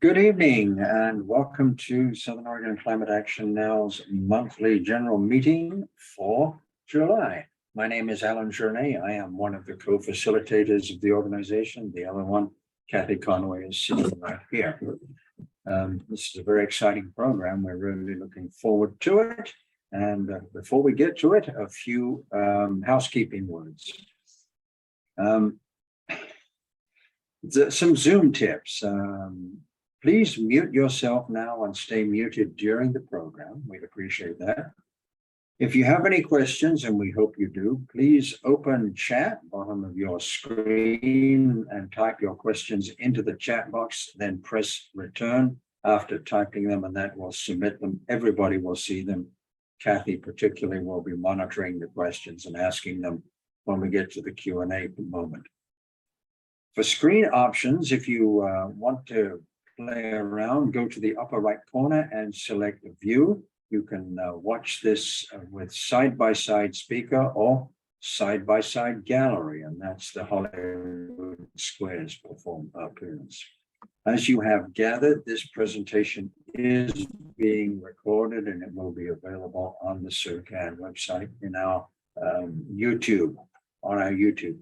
Good evening and welcome to Southern Oregon Climate Action Now's monthly general meeting for July. My name is Alan Journay. I am one of the co-facilitators of the organization. The other one, Kathy Conway, is sitting right here. This is a very exciting program. We're really looking forward to it. And before we get to it, a few housekeeping words. Some Zoom tips. Please mute yourself now and stay muted during the program. We'd appreciate that. If you have any questions, and we hope you do, please open chat, bottom of your screen, and type your questions into the chat box, then press return after typing them, and that will submit them. Everybody will see them. Kathy particularly will be monitoring the questions and asking them when we get to the Q&A moment. For screen options, if you want to play around, go to the upper right corner and select view. You can watch this with side-by-side speaker or side-by-side gallery, and that's the Hollywood Squares appearance. As you have gathered, this presentation is being recorded and it will be available on the SOCAN website in our YouTube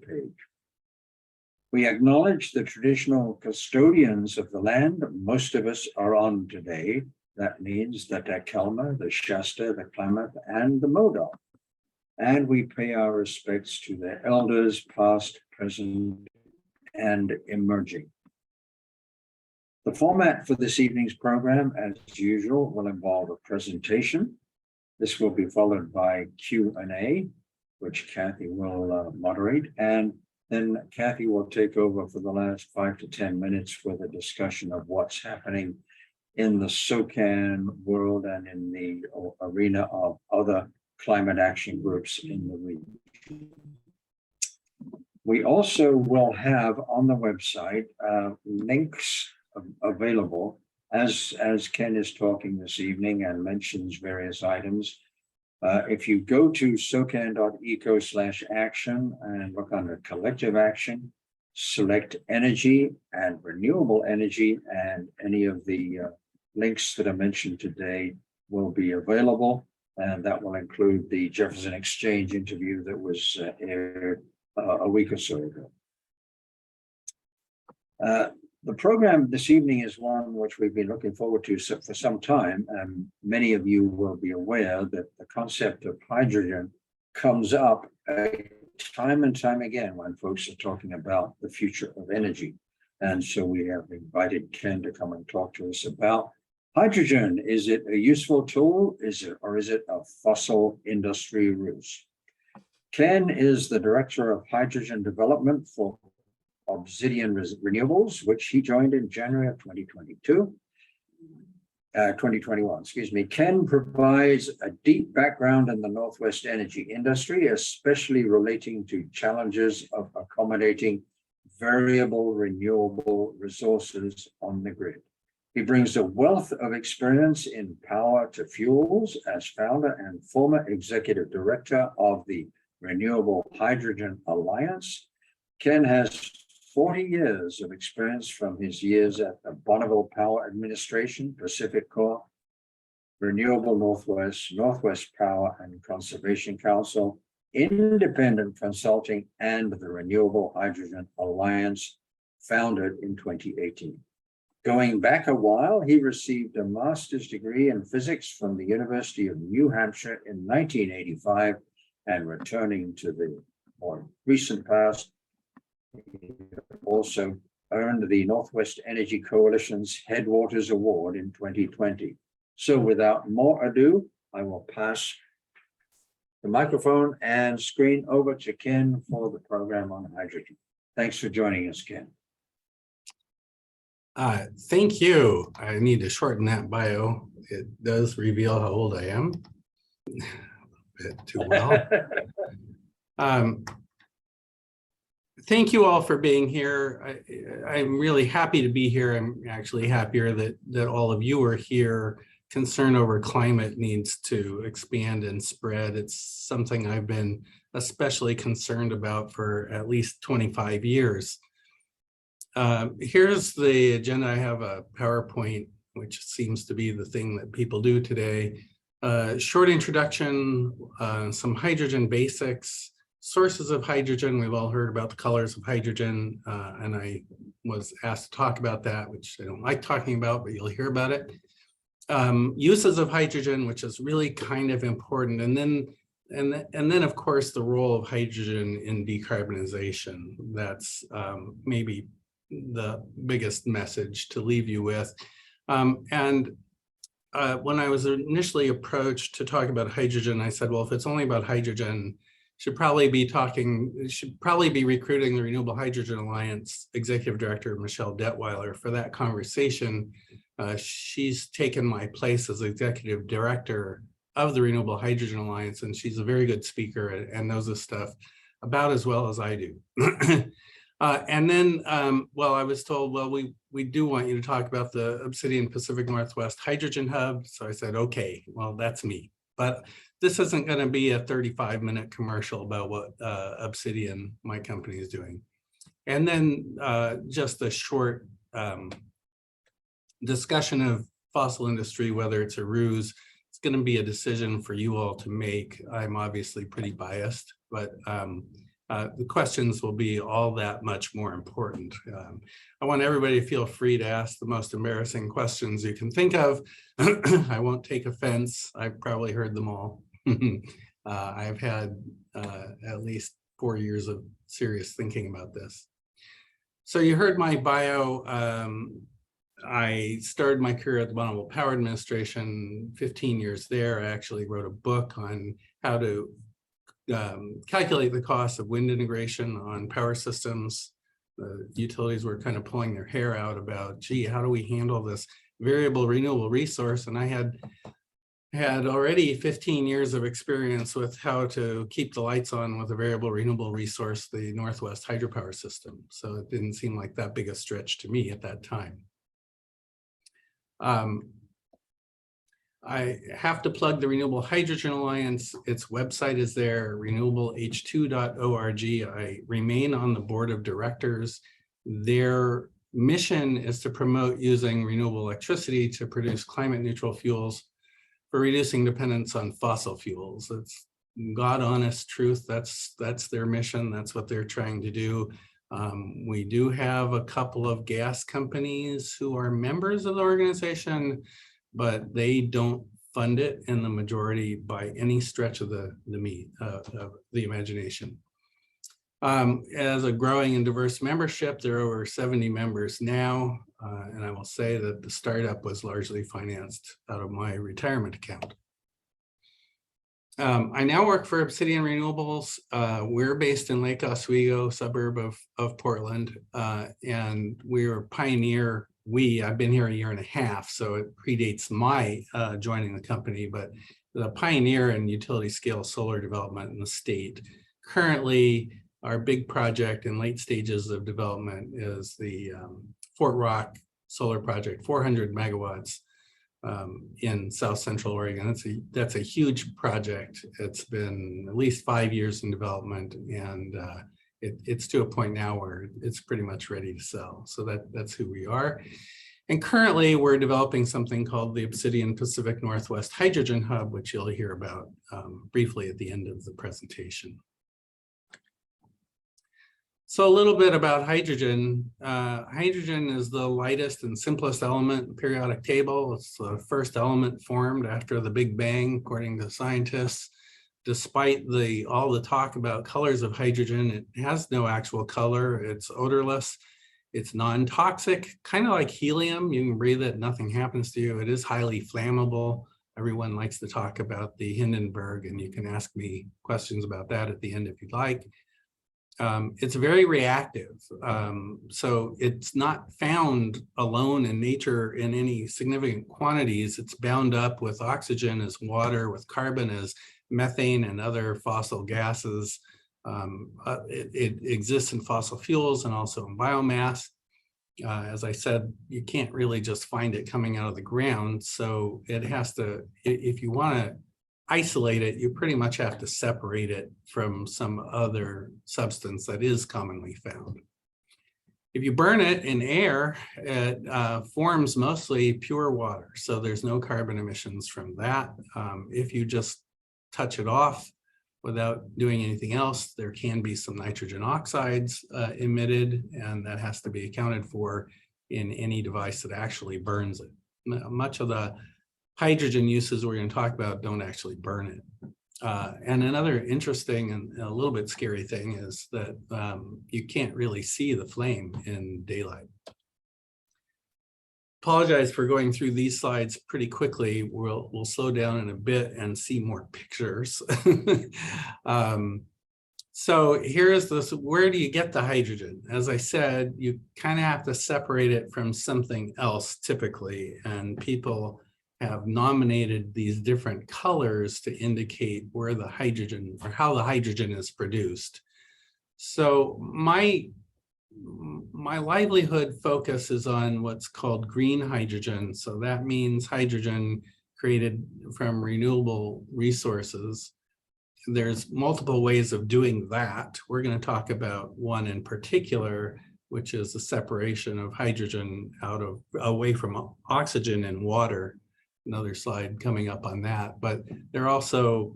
page. We acknowledge the traditional custodians of the land most of us are on today. That means the Takelma, the Shasta, the Klamath, and the Modoc. And we pay our respects to their elders, past, present, and emerging. The format for this evening's program, as usual, will involve a presentation. This will be followed by Q&A, which Kathy will moderate, and then Kathy will take over for the last 5 to 10 minutes with a discussion of what's happening in the SOCAN world and in the arena of other climate action groups in the region. We also will have on the website links available as Ken is talking this evening and mentions various items. If you go to socan.eco/action and look under collective action, select energy and renewable energy, and any of the links that are mentioned today will be available. And that will include the Jefferson Exchange interview that was aired a week or so ago. The program this evening is one which we've been looking forward to for some time. Many of you will be aware that the concept of hydrogen comes up time and time again when folks are talking about the future of energy. And so we have invited Ken to come and talk to us about hydrogen. Is it a useful tool? Is it a fossil industry ruse? Ken is the Director of Hydrogen Development for Obsidian Renewables, which he joined in January of 2021, excuse me. Ken provides a deep background in the Northwest energy industry, especially relating to challenges of accommodating variable renewable resources on the grid. He brings a wealth of experience in power to fuels as founder and former executive director of the Renewable Hydrogen Alliance. Ken has 40 years of experience from his years at the Bonneville Power Administration, Pacific Corp, Renewable Northwest, Northwest Power and Conservation Council, Independent Consulting, and the Renewable Hydrogen Alliance, founded in 2018. Going back a while, he received a master's degree in physics from the University of New Hampshire in 1985, and returning to the more recent past, he also earned the Northwest Energy Coalition's Headwaters Award in 2020. So without more ado, I will pass the microphone and screen over to Ken for the program on hydrogen. Thanks for joining us, Ken. Thank you. I need to shorten that bio. It does reveal how old I am. A bit too well. Thank you all for being here. I'm really happy to be here. I'm actually happier that all of you are here. Concern over climate needs to expand and spread. It's something I've been especially concerned about for at least 25 years. Here's the agenda. I have a PowerPoint, which seems to be the thing that people do today. Short introduction, some hydrogen basics, sources of hydrogen. We've all heard about the colors of hydrogen, and I was asked to talk about that, which I don't like talking about, but you'll hear about it. Uses of hydrogen, which is really kind of important, and then of course the role of hydrogen in decarbonization. That's maybe the biggest message to leave you with. When I was initially approached to talk about hydrogen, I said, well, if it's only about hydrogen, should probably be recruiting the Renewable Hydrogen Alliance Executive Director, Michelle Detweiler, for that conversation. She's taken my place as Executive Director of the Renewable Hydrogen Alliance, and she's a very good speaker and knows this stuff about as well as I do. Well, I was told, well, we do want you to talk about the Obsidian Pacific Northwest Hydrogen Hub. So I said, okay, well, that's me. But this isn't going to be a 35-minute commercial about what Obsidian, my company, is doing. And then just a short discussion of fossil industry, whether it's a ruse. It's going to be a decision for you all to make. I'm obviously pretty biased, but the questions will be all that much more important. I want everybody to feel free to ask the most embarrassing questions you can think of. I won't take offense. I've probably heard them all. I've had at least 4 years of serious thinking about this. So you heard my bio. I started my career at the Bonneville Power Administration, 15 years there. I actually wrote a book on how to calculate the cost of wind integration on power systems. The utilities were kind of pulling their hair out about, gee, how do we handle this variable renewable resource? And I had already 15 years of experience with how to keep the lights on with a variable renewable resource, the Northwest hydropower system. So it didn't seem like that big a stretch to me at that time. I have to plug the Renewable Hydrogen Alliance. Its website is there, renewableh2.org. I remain on the board of directors. Their mission is to promote using renewable electricity to produce climate neutral fuels for reducing dependence on fossil fuels. It's God honest truth. That's their mission. That's what they're trying to do. We do have a couple of gas companies who are members of the organization, but they don't fund it in the majority by any stretch of the imagination. As a growing and diverse membership, there are over 70 members now, and I will say that the startup was largely financed out of my retirement account. I now work for Obsidian Renewables. We're based in Lake Oswego, suburb of Portland, and we're pioneer. I've been here a year and a half, so it predates my joining the company, but the pioneer in utility scale solar development in the state. Currently, our big project in late stages of development is the Fort Rock solar project, 400 megawatts in South Central Oregon. That's a huge project. It's been at least 5 years in development, and it's to a point now where it's pretty much ready to sell. So that's who we are. And currently we're developing something called the Obsidian Pacific Northwest Hydrogen Hub, which you'll hear about briefly at the end of the presentation. So a little bit about hydrogen. Hydrogen is the lightest and simplest element in the periodic table. It's the first element formed after the Big Bang, according to scientists. Despite all the talk about colors of hydrogen, it has no actual color. It's odorless. It's non-toxic, kind of like helium. You can breathe it, nothing happens to you. It is highly flammable. Everyone likes to talk about the Hindenburg, and you can ask me questions about that at the end if you'd like. It's very reactive. So it's not found alone in nature in any significant quantities. It's bound up with oxygen as water, with carbon as methane and other fossil gases. It exists in fossil fuels and also in biomass. As I said, you can't really just find it coming out of the ground. So it has to, if you want to isolate it, you pretty much have to separate it from some other substance that is commonly found. If you burn it in air, it forms mostly pure water. So there's no carbon emissions from that. If you just touch it off without doing anything else, there can be some nitrogen oxides emitted, and that has to be accounted for in any device that actually burns it. Much of the hydrogen uses we're going to talk about don't actually burn it. And another interesting and a little bit scary thing is that you can't really see the flame in daylight. Apologize for going through these slides pretty quickly. We'll slow down in a bit and see more pictures. So here's this, where do you get the hydrogen? As I said, you kind of have to separate it from something else typically, and people have nominated these different colors to indicate where the hydrogen or how the hydrogen is produced. So my livelihood focus is on what's called green hydrogen. So that means hydrogen created from renewable resources. There's multiple ways of doing that. We're going to talk about one in particular, which is the separation of hydrogen away from oxygen and water. Another slide coming up on that, but there are also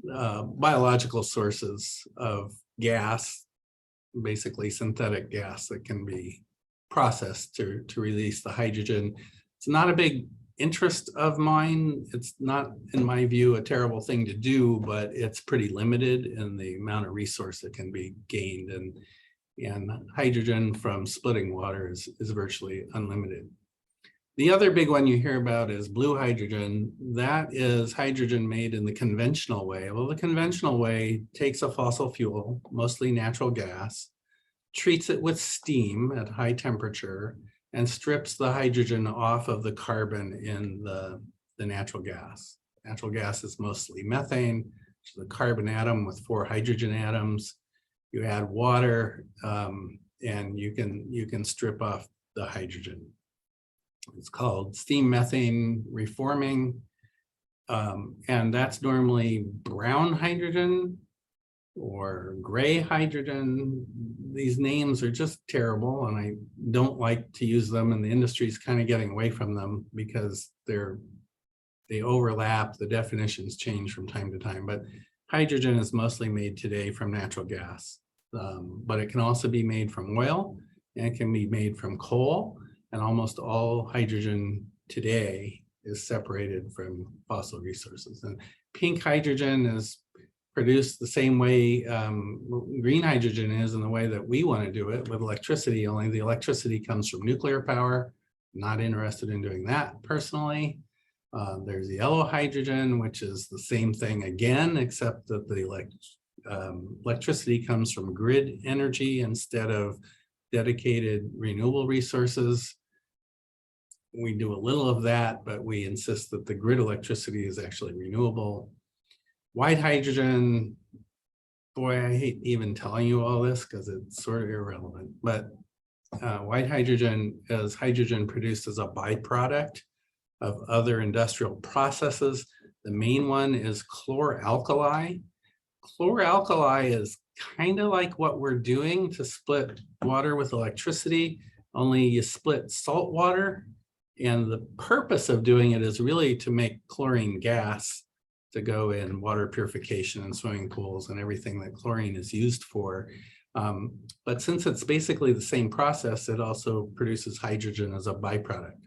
biological sources of gas, basically synthetic gas, that can be processed to release the hydrogen. It's not a big interest of mine. It's not, in my view, a terrible thing to do, but it's pretty limited in the amount of resource that can be gained. And hydrogen from splitting water is virtually unlimited. The other big one you hear about is blue hydrogen. That is hydrogen made in the conventional way. Well, the conventional way takes a fossil fuel, mostly natural gas, treats it with steam at high temperature, and strips the hydrogen off of the carbon in the natural gas. Natural gas is mostly methane, which is a carbon atom with 4 hydrogen atoms. You add water, and you can strip off the hydrogen. It's called steam methane reforming, and that's normally brown hydrogen or gray hydrogen. These names are just terrible, and I don't like to use them, and the industry is kind of getting away from them because they overlap. The definitions change from time to time, but hydrogen is mostly made today from natural gas, but it can also be made from oil, and it can be made from coal, and almost all hydrogen today is separated from fossil resources. And pink hydrogen is produced the same way green hydrogen is, in the way that we want to do it with electricity, only the electricity comes from nuclear power. Not interested in doing that personally. There's the yellow hydrogen, which is the same thing again, except that the electricity comes from grid energy instead of dedicated renewable resources. We do a little of that, but we insist that the grid electricity is actually renewable. White hydrogen, boy, I hate even telling you all this because it's sort of irrelevant, but white hydrogen is hydrogen produced as a byproduct of other industrial processes. The main one is chlor-alkali. Chlor-alkali is kind of like what we're doing to split water with electricity, only you split salt water. And the purpose of doing it is really to make chlorine gas to go in water purification and swimming pools and everything that chlorine is used for. But since it's basically the same process, it also produces hydrogen as a byproduct.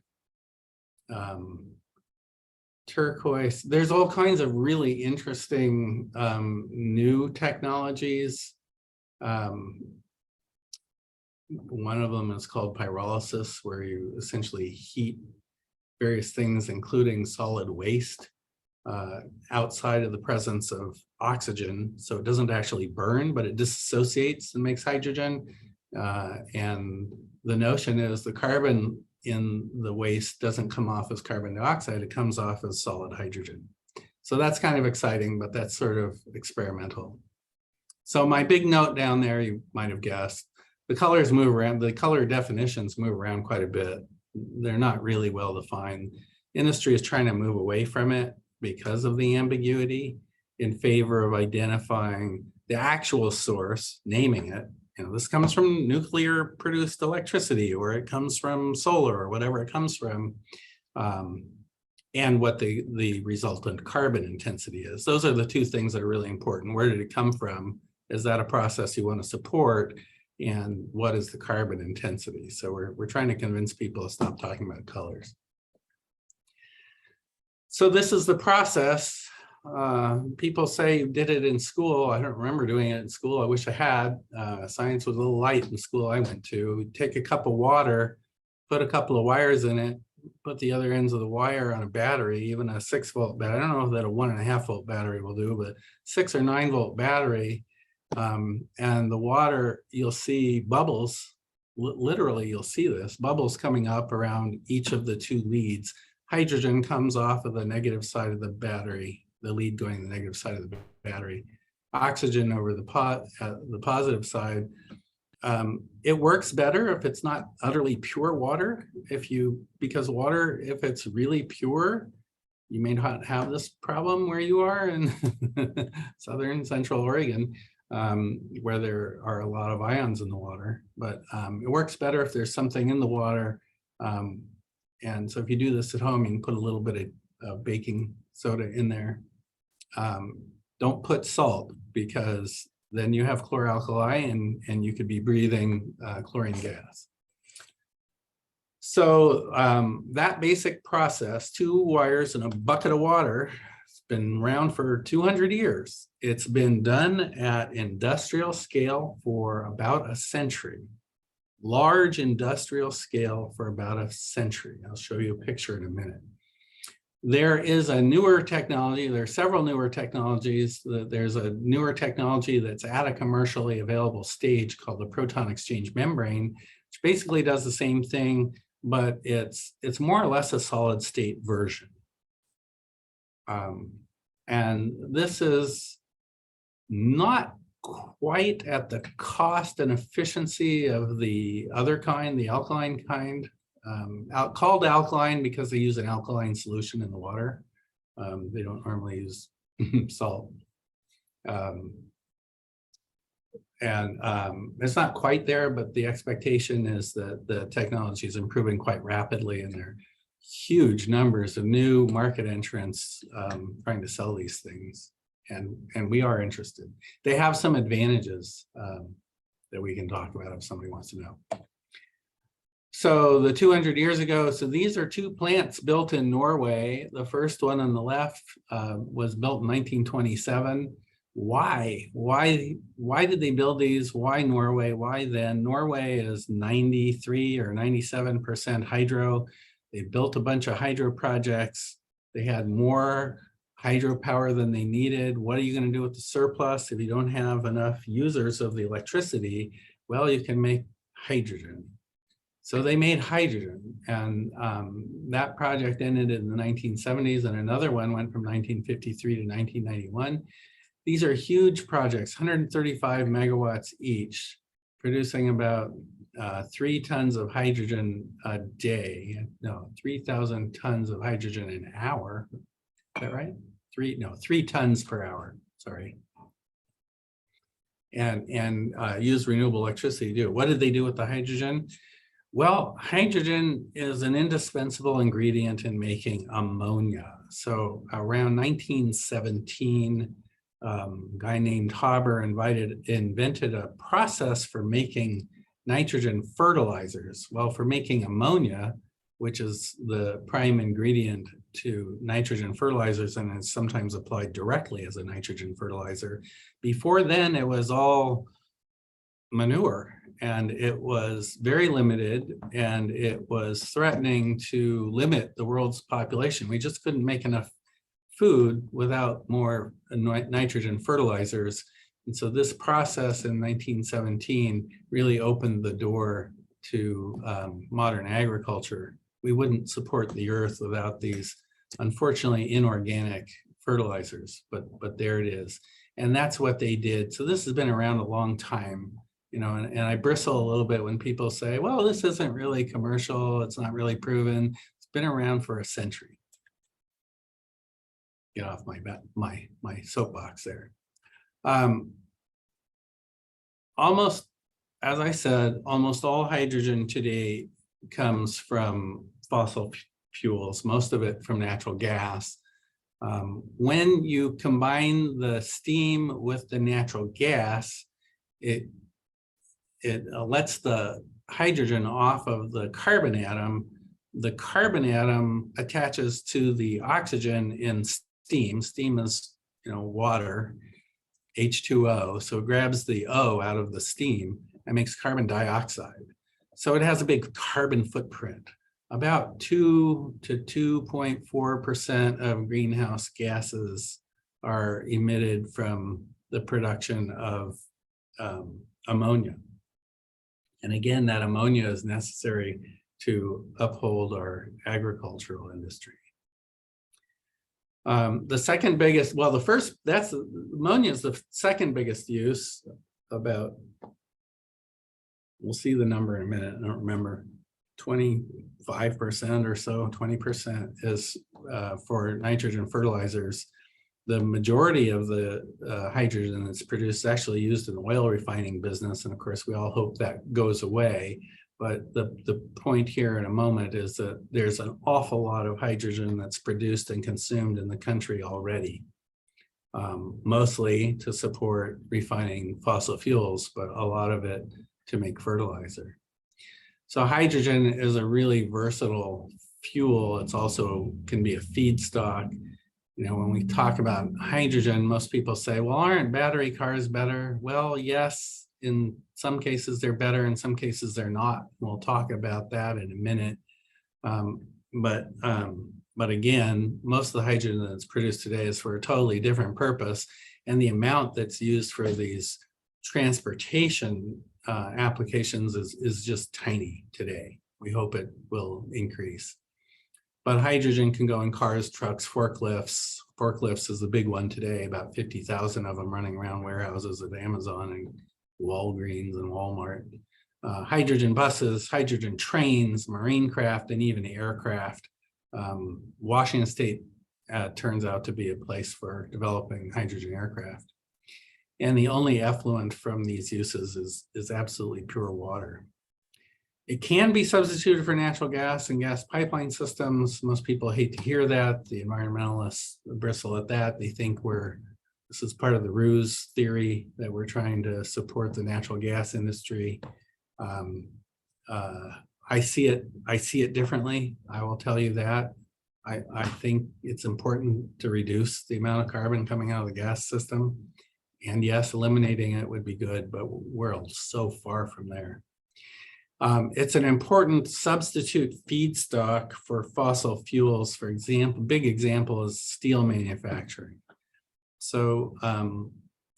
Turquoise, there's all kinds of really interesting new technologies. One of them is called pyrolysis, where you essentially heat various things, including solid waste, outside of the presence of oxygen. So it doesn't actually burn, but it dissociates and makes hydrogen. And the notion is the carbon in the waste doesn't come off as carbon dioxide, it comes off as solid hydrogen. So that's kind of exciting, but that's sort of experimental. So my big note down there, you might have guessed, the colors move around, the color definitions move around quite a bit. They're not really well defined. Industry is trying to move away from it because of the ambiguity in favor of identifying the actual source, naming it, this comes from nuclear produced electricity, or it comes from solar, or whatever it comes from, and what the resultant carbon intensity is. Those are the two things that are really important. Where did it come from? Is that a process you want to support? And what is the carbon intensity? So we're trying to convince people to stop talking about colors. So this is the process. People say you did it in school. I don't remember doing it in school. I wish I had. Science was a little light in the school I went to. Take a cup of water, put a couple of wires in it, put the other ends of the wire on a battery, even a 6-volt battery. I don't know if that a 1.5-volt battery will do, but 6 or 9-volt battery. And the water, you'll see bubbles. Literally, you'll see this, bubbles coming up around each of the two leads. Hydrogen comes off of the negative side of the battery, the lead going to the negative side of the battery. Oxygen over the positive side. It works better if it's not utterly pure water. Because water, if it's really pure, you may not have this problem where you are in southern central Oregon, where there are a lot of ions in the water. But it works better if there's something in the water. And so if you do this at home, you can put a little bit of baking soda in there. Don't put salt, because then you have chloralkali and you could be breathing chlorine gas. So that basic process, 2 wires and a bucket of water, it's been around for 200 years. It's been done at industrial scale for about a century. Large industrial scale for about a century. I'll show you a picture in a minute. There is a newer technology. There are several newer technologies. There's a newer technology that's at a commercially available stage called the proton exchange membrane, which basically does the same thing, but it's more or less a solid state version. And this is not quite at the cost and efficiency of the other kind, the alkaline kind. Called alkaline because they use an alkaline solution in the water. They don't normally use salt. It's not quite there, but the expectation is that the technology is improving quite rapidly, and there are huge numbers of new market entrants trying to sell these things. And we are interested. They have some advantages that we can talk about if somebody wants to know. So the 200 years ago, so these are 2 plants built in Norway. The first one on the left was built in 1927. Why? Why did they build these? Why Norway? Why then? Norway is 93 or 97% hydro. They built a bunch of hydro projects. They had more hydropower than they needed. What are you going to do with the surplus if you don't have enough users of the electricity? Well, you can make hydrogen. So they made hydrogen, and that project ended in the 1970s, and another one went from 1953 to 1991. These are huge projects, 135 megawatts each, producing about 3 tons of hydrogen a day. No, 3,000 tons of hydrogen an hour. Is that right? 3 tons per hour, sorry. And use renewable electricity to do it. What did they do with the hydrogen? Well, hydrogen is an indispensable ingredient in making ammonia. So around 1917, a guy named Haber invented a process for making nitrogen fertilizers. Well, for making ammonia, which is the prime ingredient to nitrogen fertilizers and is sometimes applied directly as a nitrogen fertilizer. Before then, it was all manure, and it was very limited, and it was threatening to limit the world's population. We just couldn't make enough food without more nitrogen fertilizers. And so this process in 1917 really opened the door to modern agriculture. We wouldn't support the earth without these, unfortunately, inorganic fertilizers, but there it is. And that's what they did. So this has been around a long time. And I bristle a little bit when people say, well, this isn't really commercial. It's not really proven. It's been around for a century. Get off my soapbox there. Almost as I said, almost all hydrogen today comes from fossil fuels, most of it from natural gas. When you combine the steam with the natural gas, it lets the hydrogen off of the carbon atom. The carbon atom attaches to the oxygen in steam. Steam is, water, H2O. So it grabs the O out of the steam and makes carbon dioxide. So it has a big carbon footprint. About 2 to 2.4% of greenhouse gases are emitted from the production of ammonia. And again, that ammonia is necessary to uphold our agricultural industry. The second biggest, well, ammonia is the second biggest use. We'll see the number in a minute, I don't remember, 25% or so, 20% is for nitrogen fertilizers. The majority of the hydrogen that's produced is actually used in the oil refining business. And of course, we all hope that goes away. But the point here in a moment is that there's an awful lot of hydrogen that's produced and consumed in the country already, mostly to support refining fossil fuels, but a lot of it to make fertilizer. So hydrogen is a really versatile fuel. It's also can be a feedstock. When we talk about hydrogen, most people say, well, aren't battery cars better? Well, yes, in some cases they're better, in some cases they're not. We'll talk about that in a minute. But again, most of the hydrogen that's produced today is for a totally different purpose. And the amount that's used for these transportation applications is just tiny today. We hope it will increase. But hydrogen can go in cars, trucks, forklifts. Forklifts is the big one today, about 50,000 of them running around warehouses at Amazon and Walgreens and Walmart. Hydrogen buses, hydrogen trains, marine craft, and even aircraft. Washington State turns out to be a place for developing hydrogen aircraft. And the only effluent from these uses is absolutely pure water. It can be substituted for natural gas and gas pipeline systems. Most people hate to hear that. The environmentalists bristle at that. They think this is part of the Ruse theory that we're trying to support the natural gas industry. I see it differently. I will tell you that. I think it's important to reduce the amount of carbon coming out of the gas system. And yes, eliminating it would be good, but we're so far from there. It's an important substitute feedstock for fossil fuels. For example, big example is steel manufacturing. So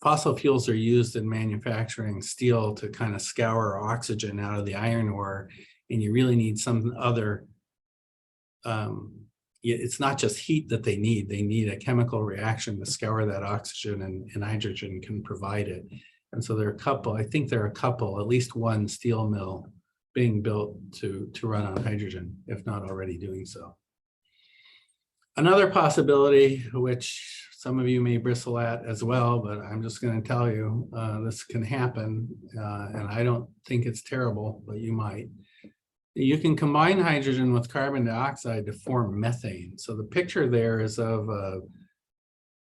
fossil fuels are used in manufacturing steel to kind of scour oxygen out of the iron ore, and you really need some other, it's not just heat that they need a chemical reaction to scour that oxygen, and hydrogen can provide it. And so there are a couple, I think there are a couple, at least one steel mill being built to run on hydrogen, if not already doing so. Another possibility, which some of you may bristle at as well, but I'm just going to tell you, this can happen, and I don't think it's terrible, but you might. You can combine hydrogen with carbon dioxide to form methane. So the picture there is of a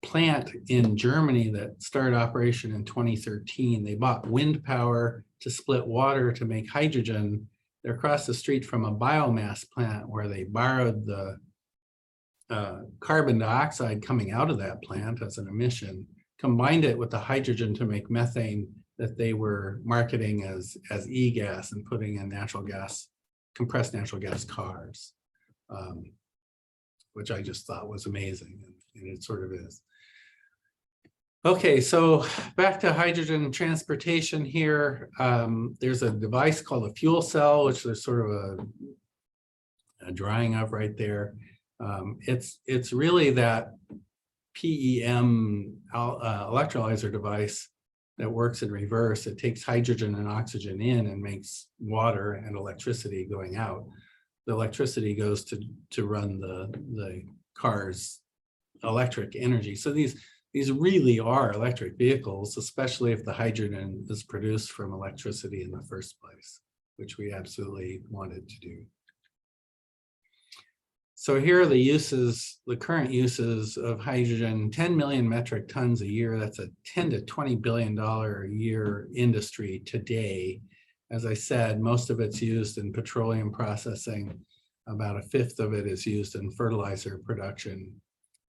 plant in Germany that started operation in 2013. They bought wind power to split water to make hydrogen. They're across the street from a biomass plant where they borrowed the carbon dioxide coming out of that plant as an emission, combined it with the hydrogen to make methane that they were marketing as e-gas and putting in natural gas, compressed natural gas cars, which I just thought was amazing, and it sort of is. Okay, so back to hydrogen transportation here. There's a device called a fuel cell, which there's sort of a drawing of right there. It's really that PEM electrolyzer device that works in reverse. It takes hydrogen and oxygen in and makes water and electricity going out. The electricity goes to run the car's electric energy. So these these really are electric vehicles, especially if the hydrogen is produced from electricity in the first place, which we absolutely wanted to do. So here are the uses, the current uses of hydrogen, 10 million metric tons a year. That's a $10 to $20 billion a year industry today. As I said, most of it's used in petroleum processing. About a fifth of it is used in fertilizer production.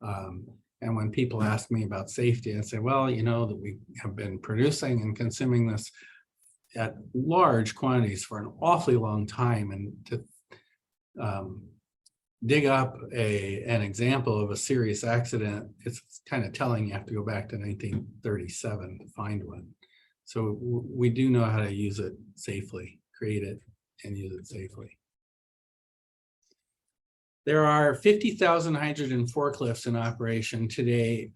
And when people ask me about safety, I say, well, you know, that we have been producing and consuming this at large quantities for an awfully long time. And to dig up an example of a serious accident, it's kind of telling. You have to go back to 1937 to find one. So we do know how to use it safely, create it and use it safely. There are 50,000 hydrogen forklifts in operation today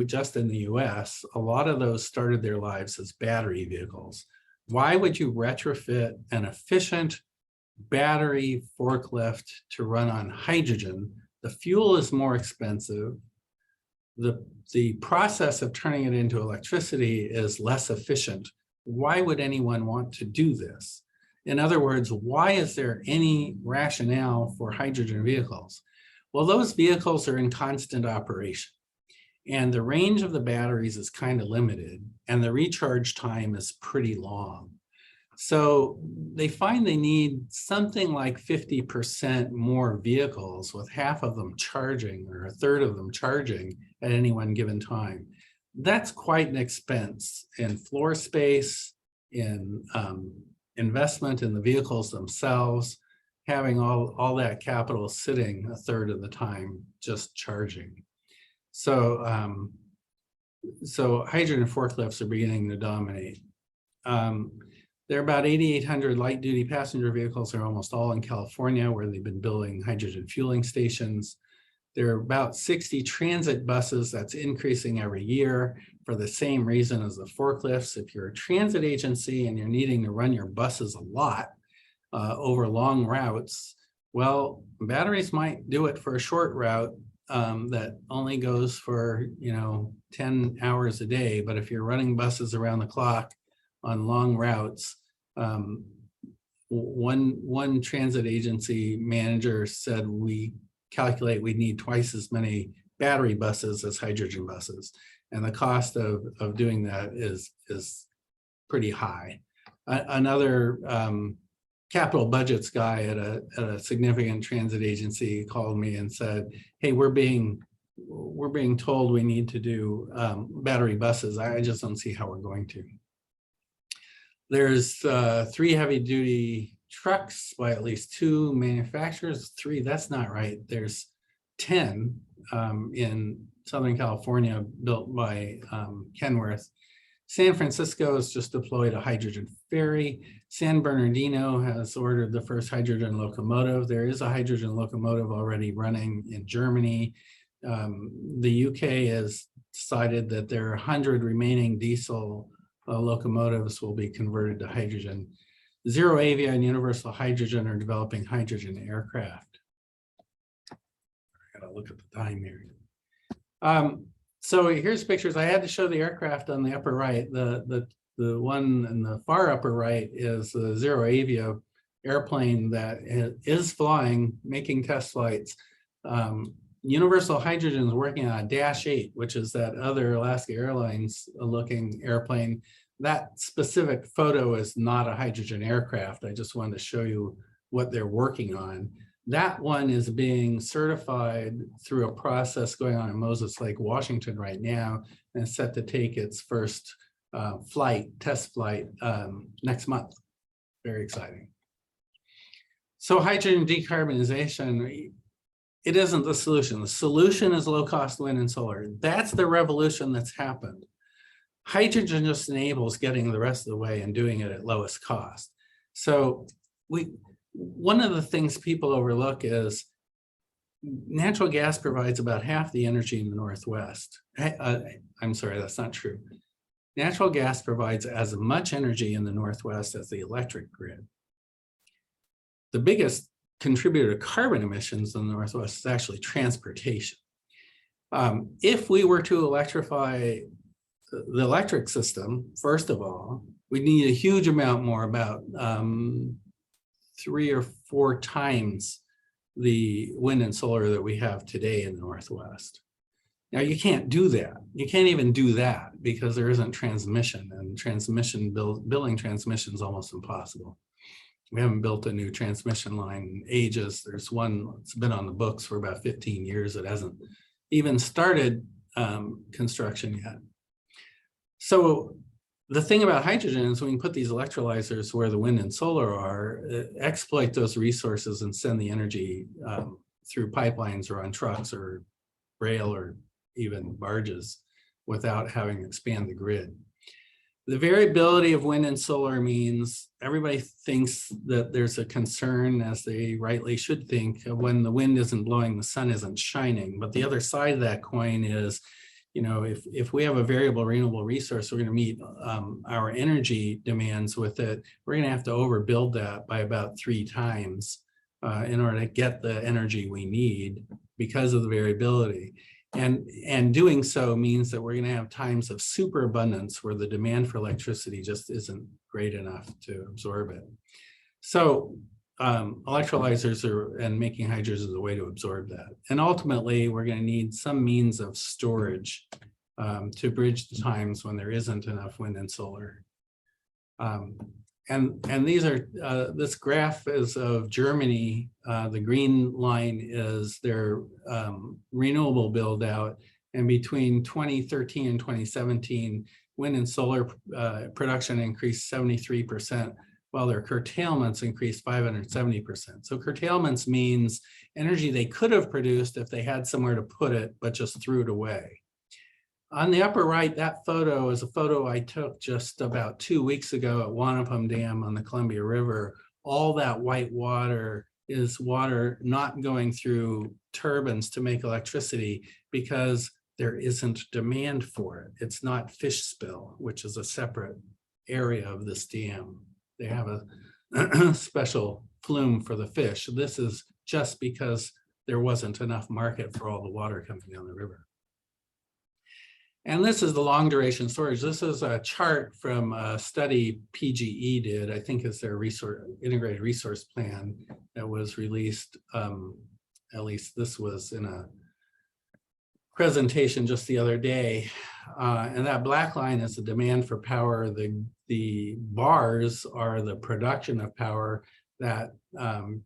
just in the US. A lot of those started their lives as battery vehicles. Why would you retrofit an efficient battery forklift to run on hydrogen? The fuel is more expensive. The process of turning it into electricity is less efficient. Why would anyone want to do this? In other words, why is there any rationale for hydrogen vehicles? Well, those vehicles are in constant operation, and the range of the batteries is kind of limited, and the recharge time is pretty long. So they find they need something like 50% more vehicles, with half of them charging or a third of them charging at any one given time. That's quite an expense in floor space, in investment in the vehicles themselves, having all that capital sitting a third of the time just charging. So, so hydrogen forklifts are beginning to dominate. There are about 8,800 light duty passenger vehicles. Are almost all in California, where they've been building hydrogen fueling stations. There are about 60 transit buses. That's increasing every year for the same reason as the forklifts. If you're a transit agency and you're needing to run your buses a lot over long routes, well, batteries might do it for a short route that only goes for 10 hours a day. But if you're running buses around the clock on long routes, one transit agency manager said, we calculate we need twice as many battery buses as hydrogen buses, and the cost of doing that is pretty high. Another capital budgets guy at a significant transit agency called me and said, hey, we're being told we need to do battery buses. I just don't see how we're going to. There's 3 heavy duty trucks by at least 2 manufacturers. 3, that's not right. There's 10 in Southern California built by Kenworth. San Francisco has just deployed a hydrogen ferry. San Bernardino has ordered the first hydrogen locomotive. There is a hydrogen locomotive already running in Germany. The UK has decided that their 100 remaining diesel locomotives will be converted to hydrogen. Zero Avia and Universal Hydrogen are developing hydrogen aircraft. I gotta look at the time here. So here's pictures. I had to show the aircraft on the upper right. The one in the far upper right is the Zero Avia airplane that is flying, making test flights. Universal Hydrogen is working on a Dash 8, which is that other Alaska Airlines looking airplane. That specific photo is not a hydrogen aircraft. I just wanted to show you what they're working on. That one is being certified through a process going on in Moses Lake, Washington right now, and set to take its first test flight next month. Very exciting. So hydrogen decarbonization, it isn't the solution. The solution is low-cost wind and solar. That's the revolution that's happened. Hydrogen just enables getting the rest of the way and doing it at lowest cost. So one of the things people overlook is natural gas provides about half the energy in the Northwest. I'm sorry, that's not true. Natural gas provides as much energy in the Northwest as the electric grid. The biggest contributor to carbon emissions in the Northwest is actually transportation. If we were to electrify the electric system, first of all, we need a huge amount more, about 3 or 4 times the wind and solar that we have today in the Northwest. Now, you can't do that. You can't even do that because there isn't transmission, and building transmission is almost impossible. We haven't built a new transmission line in ages. There's one that's been on the books for about 15 years. It hasn't even started construction yet. So the thing about hydrogen is we can put these electrolyzers where the wind and solar are, exploit those resources and send the energy through pipelines or on trucks or rail or even barges without having to expand the grid. The variability of wind and solar means everybody thinks that there's a concern, as they rightly should think, when the wind isn't blowing, the sun isn't shining. But the other side of that coin is, you know, if we have a variable renewable resource, we're going to meet our energy demands with it. We're going to have to overbuild that by about 3 times in order to get the energy we need because of the variability. And doing so means that we're going to have times of superabundance where the demand for electricity just isn't great enough to absorb it. So electrolyzers and making hydrogen is a way to absorb that. And ultimately, we're going to need some means of storage to bridge the times when there isn't enough wind and solar. And these are, this graph is of Germany. The green line is their renewable build out. And between 2013 and 2017, wind and solar production increased 73%, while their curtailments increased 570%. So curtailments means energy they could have produced if they had somewhere to put it, but just threw it away. On the upper right, that photo is a photo I took just about 2 weeks ago at Wanapum Dam on the Columbia River. All that white water is water not going through turbines to make electricity because there isn't demand for it. It's not fish spill, which is a separate area of this dam. They have a special flume for the fish. This is just because there wasn't enough market for all the water coming down the river. And this is the long duration storage. This is a chart from a study PGE did, I think it's their integrated resource plan that was released. At least this was in a presentation just the other day. And that black line is the demand for power. The bars are the production of power. That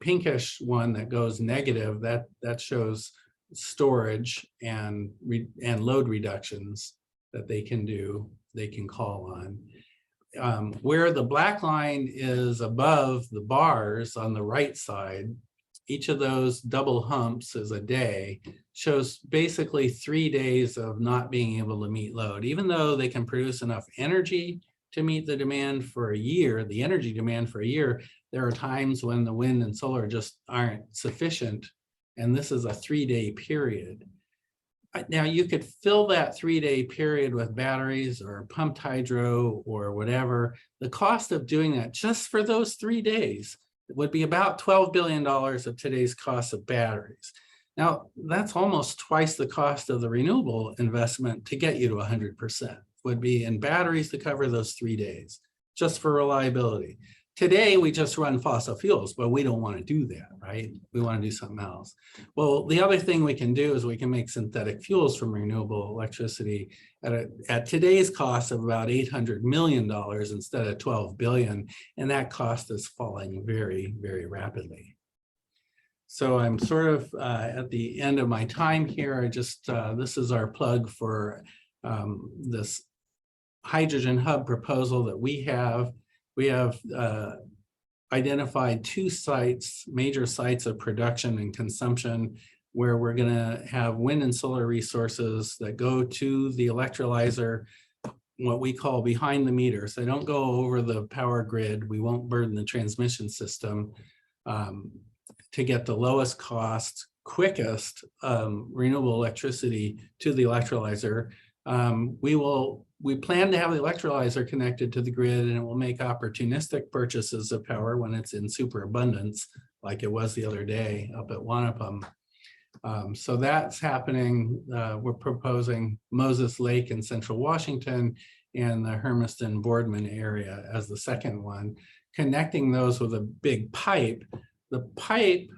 pinkish one that goes negative, that shows storage and load reductions that they can do, they can call on. Where the black line is above the bars on the right side, each of those double humps is a day, shows basically 3 days of not being able to meet load. Even though they can produce enough energy to meet the demand for a year, the energy demand for a year, there are times when the wind and solar just aren't sufficient. And this is a 3-day period. Now you could fill that 3-day period with batteries or pumped hydro or whatever. The cost of doing that just for those 3 days would be about $12 billion of today's cost of batteries. Now that's almost twice the cost of the renewable investment to get you to 100%, would be in batteries to cover those 3 days, just for reliability. Today, we just run fossil fuels, but we don't want to do that, right? We want to do something else. Well, the other thing we can do is we can make synthetic fuels from renewable electricity at today's cost of about $800 million instead of $12 billion. And that cost is falling very, very rapidly. So I'm sort of at the end of my time here. I just, this is our plug for this hydrogen hub proposal that we have. We have identified 2 sites, major sites of production and consumption, where we're going to have wind and solar resources that go to the electrolyzer, what we call behind the meter. So they don't go over the power grid. We won't burden the transmission system to get the lowest cost, quickest renewable electricity to the electrolyzer. We plan to have the electrolyzer connected to the grid, and it will make opportunistic purchases of power when it's in superabundance, like it was the other day up at Wanapum. So that's happening. We're proposing Moses Lake in central Washington and the Hermiston Boardman area as the second one, connecting those with a big pipe. The pipe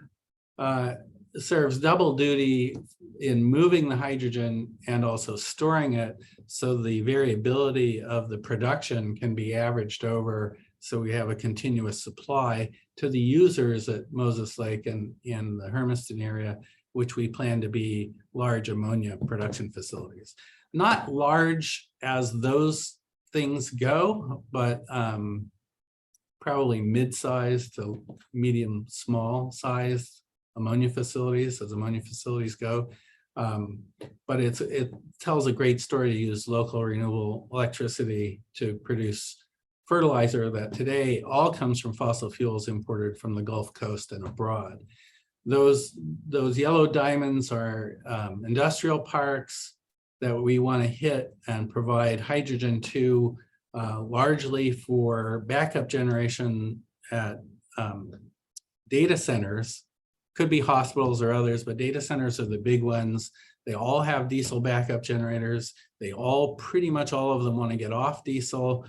serves double duty in moving the hydrogen and also storing it, so the variability of the production can be averaged over, so we have a continuous supply to the users at Moses Lake and in the Hermiston area, which we plan to be large ammonia production facilities. Not large as those things go, but probably mid-sized to medium small sized ammonia facilities as ammonia facilities go. But it tells a great story to use local renewable electricity to produce fertilizer that today all comes from fossil fuels imported from the Gulf Coast and abroad. Those yellow diamonds are industrial parks that we want to hit and provide hydrogen to, largely for backup generation at data centers. Could be hospitals or others, but data centers are the big ones. They all have diesel backup generators. They all, pretty much all of them, want to get off diesel.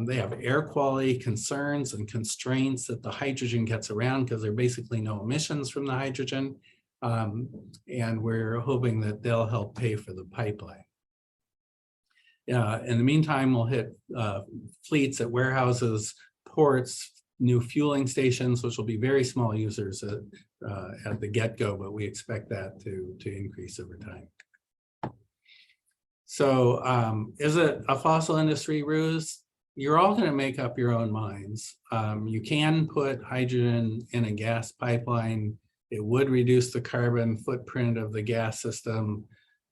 They have air quality concerns and constraints that the hydrogen gets around because there are basically no emissions from the hydrogen. And we're hoping that they'll help pay for the pipeline. In the meantime, we'll hit fleets at warehouses, ports, new fueling stations, which will be very small users at the get-go, but we expect that to increase over time. So is it a fossil industry ruse? You're all going to make up your own minds. You can put hydrogen in a gas pipeline. It would reduce the carbon footprint of the gas system.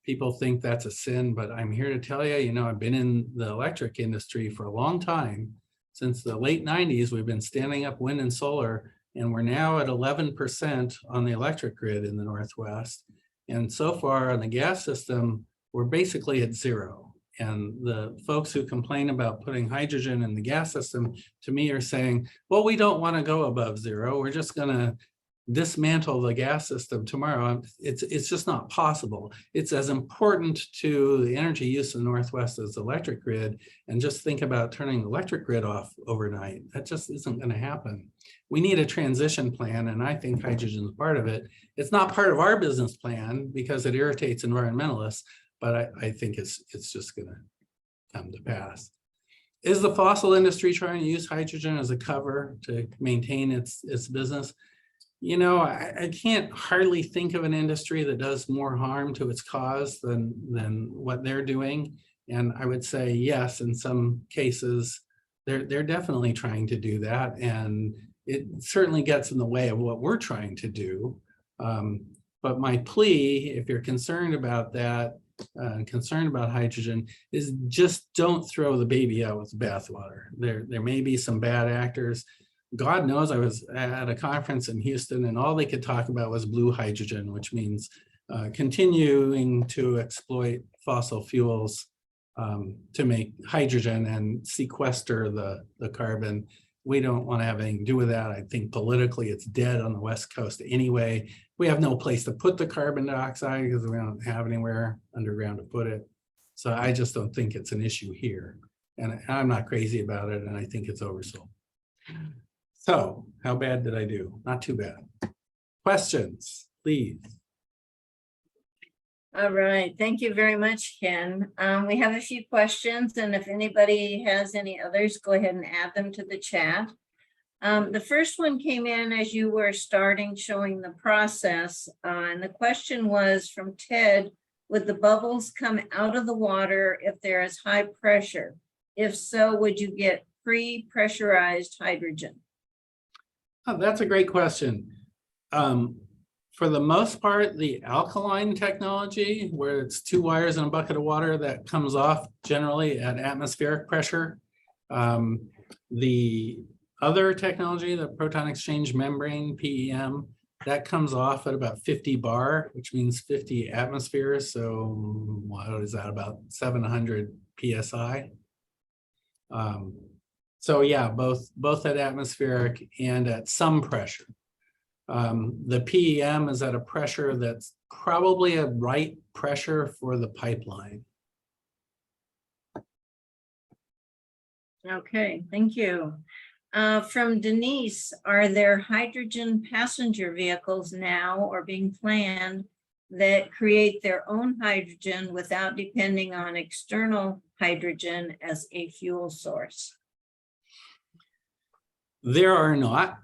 People think that's a sin, but I'm here to tell you, I've been in the electric industry for a long time. Since the late 90s, we've been standing up wind and solar, and we're now at 11% on the electric grid in the Northwest. And so far on the gas system, we're basically at zero. And the folks who complain about putting hydrogen in the gas system, to me, are saying, well, we don't want to go above zero. We're just going to dismantle the gas system tomorrow. It's just not possible. It's as important to the energy use in the Northwest as the electric grid. And just think about turning the electric grid off overnight. That just isn't going to happen. We need a transition plan, and I think hydrogen is part of it. It's not part of our business plan because it irritates environmentalists, but I think it's just going to come to pass. Is the fossil industry trying to use hydrogen as a cover to maintain its business? I can't hardly think of an industry that does more harm to its cause than what they're doing. And I would say, yes, in some cases, they're definitely trying to do that. And it certainly gets in the way of what we're trying to do. But my plea, if you're concerned about that, concerned about hydrogen, is just don't throw the baby out with the bathwater. There may be some bad actors. God knows, I was at a conference in Houston and all they could talk about was blue hydrogen, which means continuing to exploit fossil fuels to make hydrogen and sequester the carbon. We don't want to have anything to do with that. I think politically it's dead on the West Coast anyway. We have no place to put the carbon dioxide because we don't have anywhere underground to put it. So I just don't think it's an issue here. And I'm not crazy about it, and I think it's oversold. So how bad did I do? Not too bad. Questions, please. All right, thank you very much, Ken. We have a few questions, and if anybody has any others, go ahead and add them to the chat. The first one came in as you were starting showing the process, and the question was from Ted, would the bubbles come out of the water if there is high pressure? If so, would you get pre-pressurized hydrogen? Oh, that's a great question. For the most part, the alkaline technology, where it's 2 wires in a bucket of water that comes off generally at atmospheric pressure. The other technology, the proton exchange membrane, PEM, that comes off at about 50 bar, which means 50 atmospheres. So what is that, about 700 PSI? So yeah, both at atmospheric and at some pressure. The PEM is at a pressure that's probably a right pressure for the pipeline. Okay, thank you. From Denise, are there hydrogen passenger vehicles now or being planned that create their own hydrogen without depending on external hydrogen as a fuel source? There are not.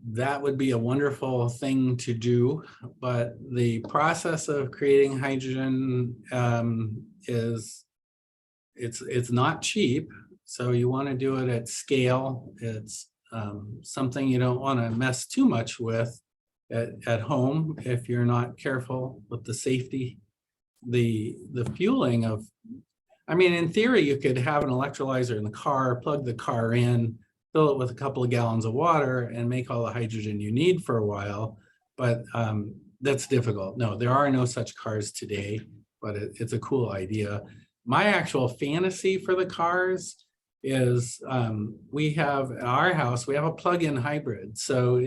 That would be a wonderful thing to do, but the process of creating hydrogen it's not cheap. So you want to do it at scale. It's something you don't want to mess too much with at home if you're not careful with the safety. The fueling of, I mean, in theory, you could have an electrolyzer in the car, plug the car in, fill it with a couple of gallons of water and make all the hydrogen you need for a while. But that's difficult. No, there are no such cars today, but it's a cool idea. My actual fantasy for the cars is we have at our house, we have a plug-in hybrid. So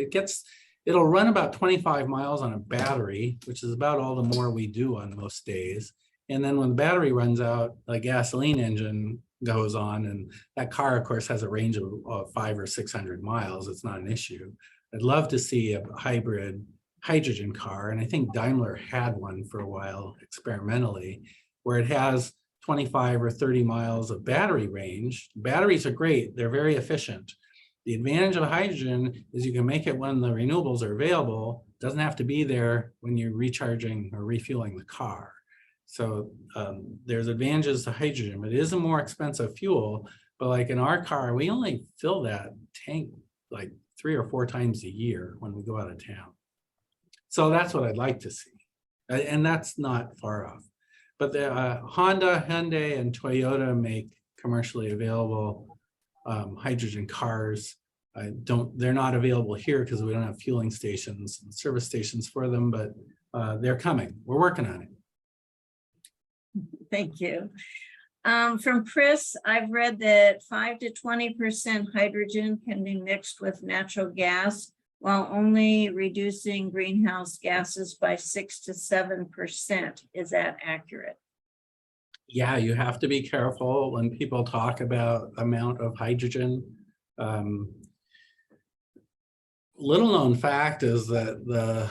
it'll run about 25 miles on a battery, which is about all the more we do on most days. And then when the battery runs out, the gasoline engine goes on, and that car, of course, has a range of 500 or 600 miles. It's not an issue. I'd love to see a hybrid hydrogen car, and I think Daimler had one for a while experimentally, where it has 25 or 30 miles of battery range. Batteries are great. They're very efficient. The advantage of hydrogen is you can make it when the renewables are available. It doesn't have to be there when you're recharging or refueling the car. So there's advantages to hydrogen, but it is a more expensive fuel. But like in our car, we only fill that tank like 3 or 4 times a year when we go out of town. So that's what I'd like to see. And that's not far off. But the Honda, Hyundai, and Toyota make commercially available hydrogen cars. They're not available here because we don't have fueling stations and service stations for them, but they're coming. We're working on it. Thank you. From Chris, I've read that 5 to 20% hydrogen can be mixed with natural gas while only reducing greenhouse gases by 6 to 7%. Is that accurate? Yeah, you have to be careful when people talk about amount of hydrogen. Little known fact is that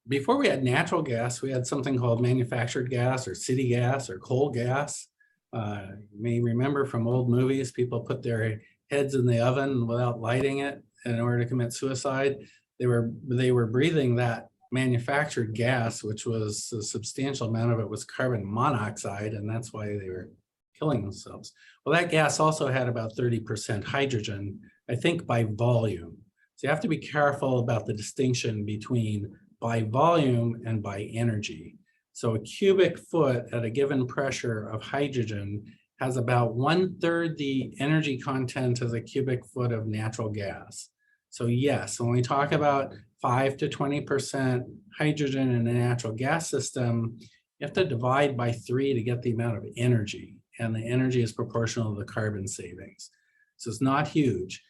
before we had natural gas, we had something called manufactured gas or city gas or coal gas. You may remember from old movies, people put their heads in the oven without lighting it in order to commit suicide. They were breathing that manufactured gas, which was a substantial amount of it was carbon monoxide, and that's why they were killing themselves. Well, that gas also had about 30% hydrogen, I think by volume. So you have to be careful about the distinction between by volume and by energy. So a cubic foot at a given pressure of hydrogen has about 1/3 the energy content as a cubic foot of natural gas. So yes, when we talk about 5 to 20% hydrogen in a natural gas system, you have to divide by 3 to get the amount of energy, and the energy is proportional to the carbon savings. So it's not huge.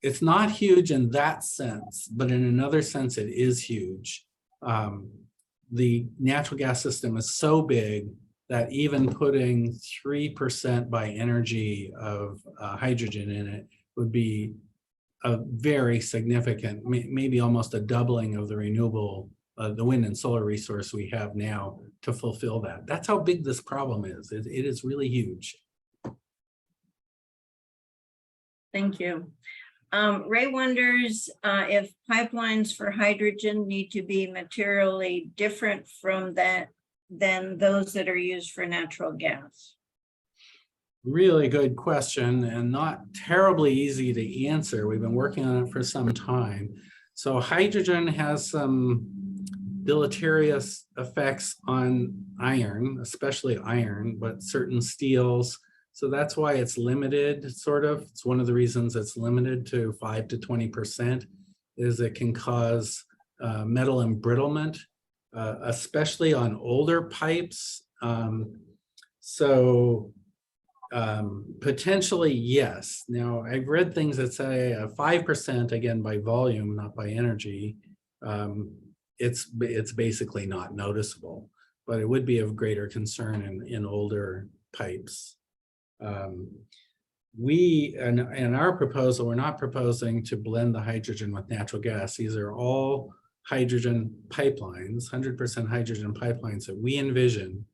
It's not huge in that sense, but in another sense, it is huge. The natural gas system is so big that even putting 3% by energy of hydrogen in it would be a very significant, maybe almost a doubling of the renewable, the wind and solar resource we have now to fulfill that. That's how big this problem is. It is really huge. Thank you. Ray wonders if pipelines for hydrogen need to be materially different from that than those that are used for natural gas. Really good question, and not terribly easy to answer. We've been working on it for some time. So hydrogen has some deleterious effects on iron, especially iron, but certain steels. So that's why it's limited, sort of. It's one of the reasons it's limited to 5 to 20%, is it can cause metal embrittlement, especially on older pipes. Potentially, yes. Now, I've read things that say 5%, again, by volume, not by energy, it's basically not noticeable, but it would be of greater concern in older pipes. In our proposal, we're not proposing to blend the hydrogen with natural gas. These are all hydrogen pipelines, 100% hydrogen pipelines that we envision.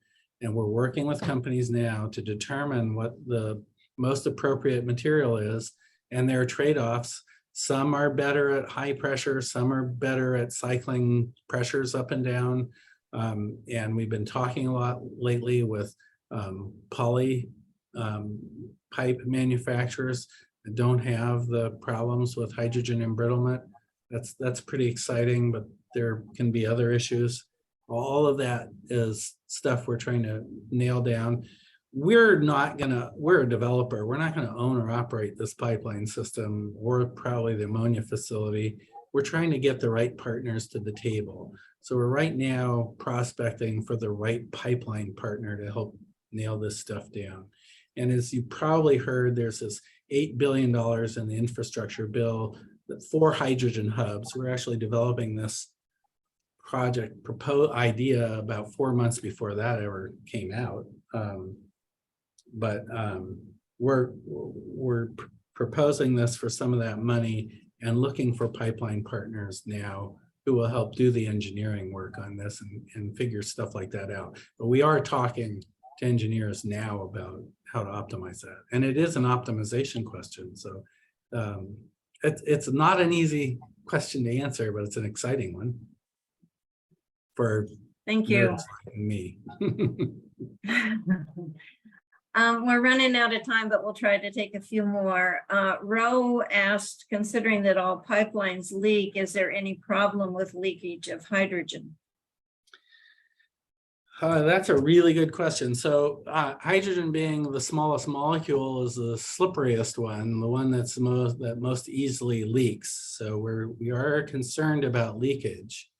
And we're working with companies now to determine what the most appropriate material is. And there are trade-offs. Some are better at high pressure, some are better at cycling pressures up and down. And we've been talking a lot lately with poly pipe manufacturers that don't have the problems with hydrogen embrittlement. That's pretty exciting, but there can be other issues. All of that is stuff we're trying to nail down. We're a developer. We're not going to own or operate this pipeline system or probably the ammonia facility. We're trying to get the right partners to the table. So we're right now prospecting for the right pipeline partner to help nail this stuff down. And as you probably heard, there's this $8 billion in the infrastructure bill for hydrogen hubs. We're actually developing this project idea about 4 months before that ever came out. We're proposing this for some of that money and looking for pipeline partners now who will help do the engineering work on this and figure stuff like that out. But we are talking to engineers now about how to optimize that. And it is an optimization question. So it's not an easy question to answer, but it's an exciting one for Thank you. nerds like me. We're running out of time, but we'll try to take a few more. Roe asked, considering that all pipelines leak, is there any problem with leakage of hydrogen? That's a really good question. So hydrogen being the smallest molecule is the slipperiest one, the one that most easily leaks. So we are concerned about leakage.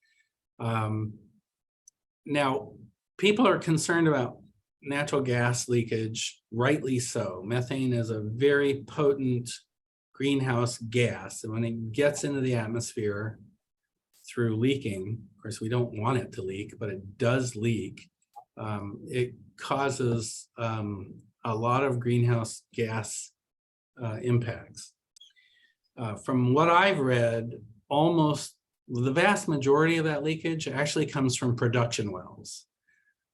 Now, people are concerned about natural gas leakage, rightly so. Methane is a very potent greenhouse gas. And when it gets into the atmosphere through leaking, of course, we don't want it to leak, but it does leak. It causes a lot of greenhouse gas impacts. From what I've read, almost the vast majority of that leakage actually comes from production wells.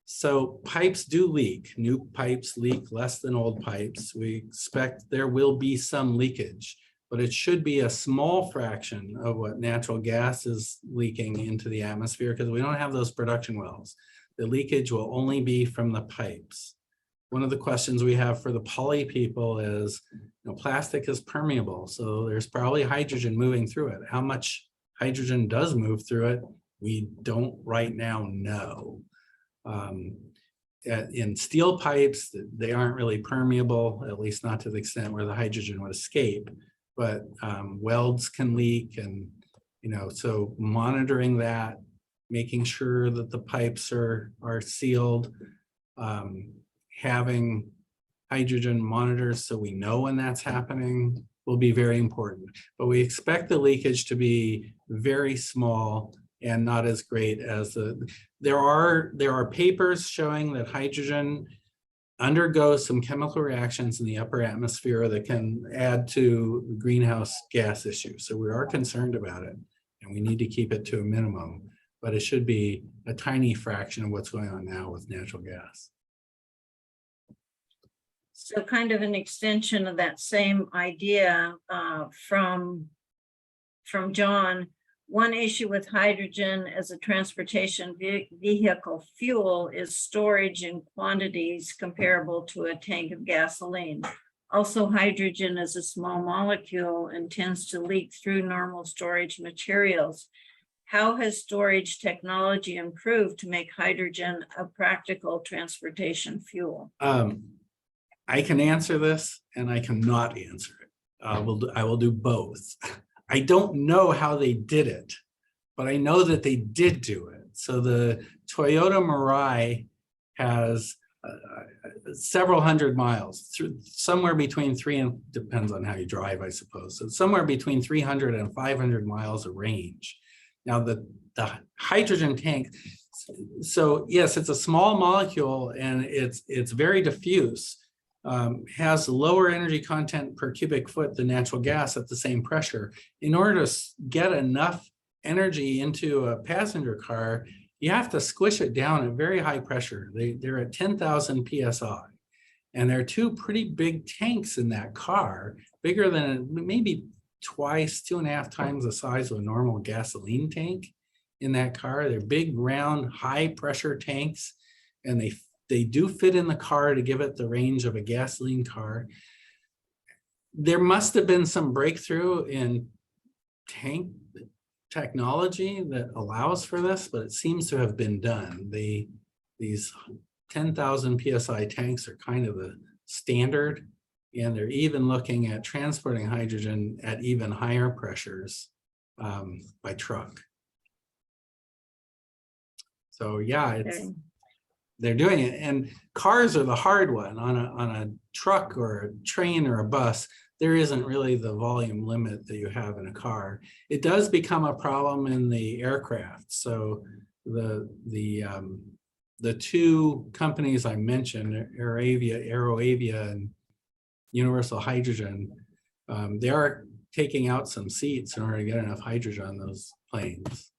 So pipes do leak. New pipes leak less than old pipes. We expect there will be some leakage, but it should be a small fraction of what natural gas is leaking into the atmosphere because we don't have those production wells. The leakage will only be from the pipes. One of the questions we have for the poly people is, plastic is permeable, so there's probably hydrogen moving through it. How much hydrogen does move through it? We don't right now know. In steel pipes, they aren't really permeable, at least not to the extent where the hydrogen would escape, but welds can leak, and so monitoring that, making sure that the pipes are sealed, having hydrogen monitors so we know when that's happening will be very important. But we expect the leakage to be very small and not as great as there are papers showing that hydrogen undergoes some chemical reactions in the upper atmosphere that can add to the greenhouse gas issue. So we are concerned about it, and we need to keep it to a minimum, but it should be a tiny fraction of what's going on now with natural gas. So kind of an extension of that same idea from John. One issue with hydrogen as a transportation vehicle fuel is storage in quantities comparable to a tank of gasoline. Also, hydrogen is a small molecule and tends to leak through normal storage materials. How has storage technology improved to make hydrogen a practical transportation fuel? I can answer this and I cannot answer it. I will do both. I don't know how they did it, but I know that they did do it. So the Toyota Mirai has several hundred miles, somewhere between depends on how you drive, I suppose. So somewhere between 300 and 500 miles of range. Now the hydrogen tank, so yes, it's a small molecule and it's very diffuse, has lower energy content per cubic foot than natural gas at the same pressure. In order to get enough energy into a passenger car, you have to squish it down at very high pressure. They're at 10,000 PSI. And there are two pretty big tanks in that car, bigger than maybe twice, 2.5 times the size of a normal gasoline tank in that car. They're big, round, high pressure tanks, and they do fit in the car to give it the range of a gasoline car. There must have been some breakthrough in tank technology that allows for this, but it seems to have been done. These 10,000 PSI tanks are kind of the standard, and they're even looking at transporting hydrogen at even higher pressures by truck. So yeah, they're doing it, and cars are the hard one. On a truck or a train or a bus, there isn't really the volume limit that you have in a car. It does become a problem in the aircraft. So the two companies I mentioned, AeroAvia and Universal Hydrogen, they are taking out some seats in order to get enough hydrogen on those planes.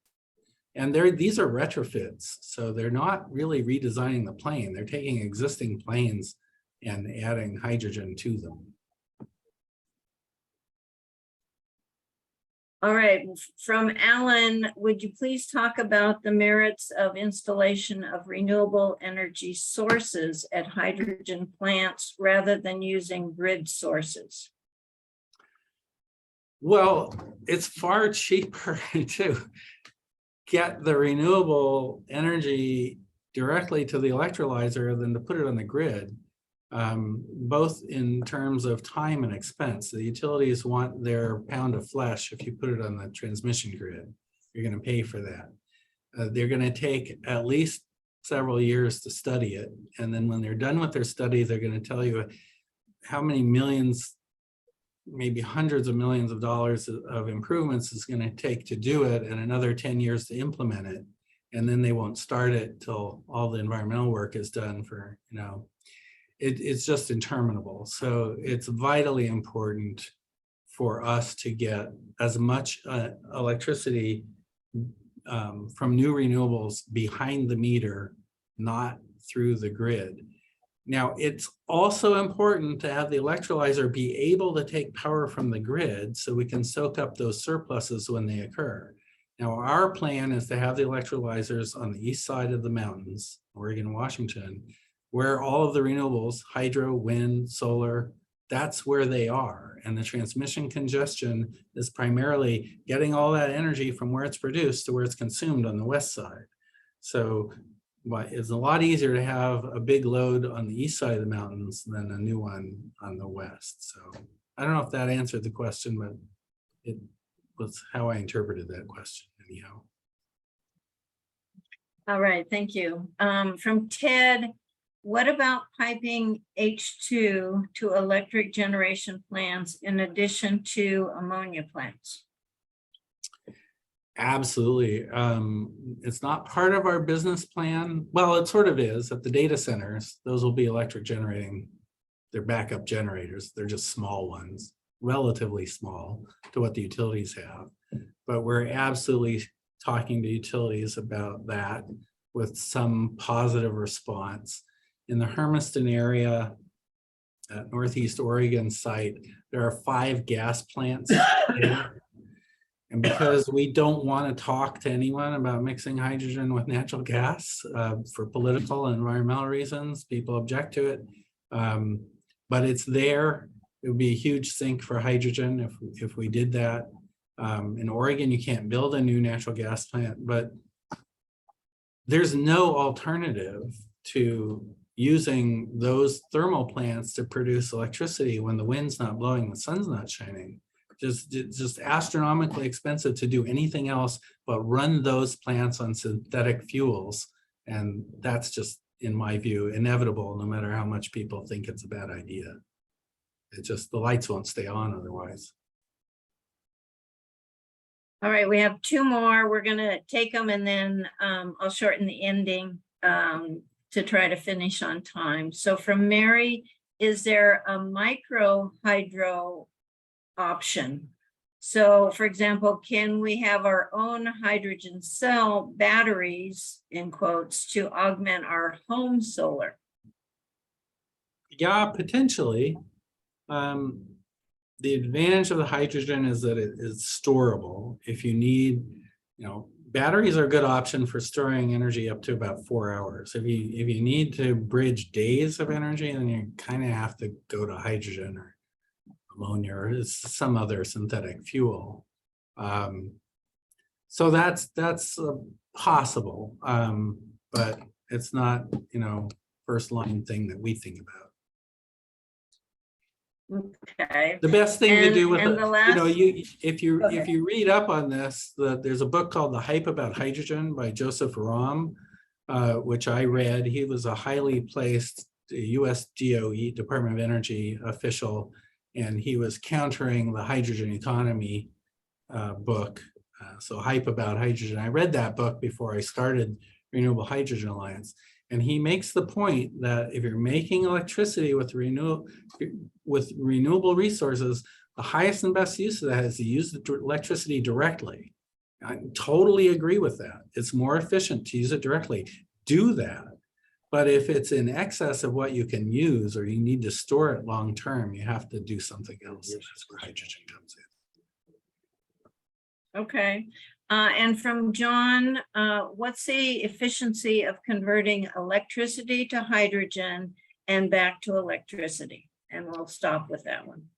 And these are retrofits, so they're not really redesigning the plane. They're taking existing planes and adding hydrogen to them. All right, from Alan, would you please talk about the merits of installation of renewable energy sources at hydrogen plants rather than using grid sources? Well, it's far cheaper to get the renewable energy directly to the electrolyzer than to put it on the grid, both in terms of time and expense. The utilities want their pound of flesh. If you put it on the transmission grid, you're going to pay for that. They're going to take at least several years to study it. And then when they're done with their study, they're going to tell you how many millions, maybe hundreds of millions of dollars of improvements is going to take to do it, and another 10 years to implement it. And then they won't start it till all the environmental work is done for, it's just interminable. So it's vitally important for us to get as much electricity from new renewables behind the meter, not through the grid. Now, it's also important to have the electrolyzer be able to take power from the grid so we can soak up those surpluses when they occur. Now, our plan is to have the electrolyzers on the east side of the mountains, Oregon, Washington, where all of the renewables, hydro, wind, solar, that's where they are. And the transmission congestion is primarily getting all that energy from where it's produced to where it's consumed on the west side. So it's a lot easier to have a big load on the east side of the mountains than a new one on the west. So I don't know if that answered the question, but it was how I interpreted that question anyhow. All right, thank you. From Ted, what about piping H2 to electric generation plants in addition to ammonia plants? Absolutely. It's not part of our business plan. Well, it sort of is at the data centers. Those will be electric generating. They're backup generators. They're just small ones, relatively small to what the utilities have. But we're absolutely talking to utilities about that with some positive response. In the Hermiston area at Northeast Oregon site, there are 5 gas plants there. And because we don't want to talk to anyone about mixing hydrogen with natural gas for political and environmental reasons, people object to it. But it's there. It would be a huge sink for hydrogen if we did that. In Oregon, you can't build a new natural gas plant, but there's no alternative to using those thermal plants to produce electricity when the wind's not blowing, the sun's not shining. Just astronomically expensive to do anything else but run those plants on synthetic fuels. And that's just, in my view, inevitable, no matter how much people think it's a bad idea. It just, the lights won't stay on otherwise. All right, we have two more. We're gonna take them and then I'll shorten the ending to try to finish on time. So from Mary, is there a micro hydro option? So for example, can we have our own hydrogen cell batteries, in quotes, to augment our home solar? Yeah, potentially. The advantage of the hydrogen is that it is storable. If you need, batteries are a good option for storing energy up to about 4 hours. If you need to bridge days of energy, then you kind of have to go to hydrogen or ammonia or some other synthetic fuel. So that's possible, but it's not, first line thing that we think about. Okay. The best thing to do with And it, the last- if you read up on this, there's a book called The Hype About Hydrogen by Joseph Rom, which I read. He was a highly placed US DOE, Department of Energy official, and he was countering the hydrogen economy book. So Hype About Hydrogen. I read that book before I started Renewable Hydrogen Alliance. And he makes the point that if you're making electricity with renewable resources, the highest and best use of that is to use the electricity directly. I totally agree with that. It's more efficient to use it directly. Do that. But if it's in excess of what you can use or you need to store it long term, you have to do something else. That's where hydrogen comes in. Okay. And from John, what's the efficiency of converting electricity to hydrogen and back to electricity? And we'll stop with that one.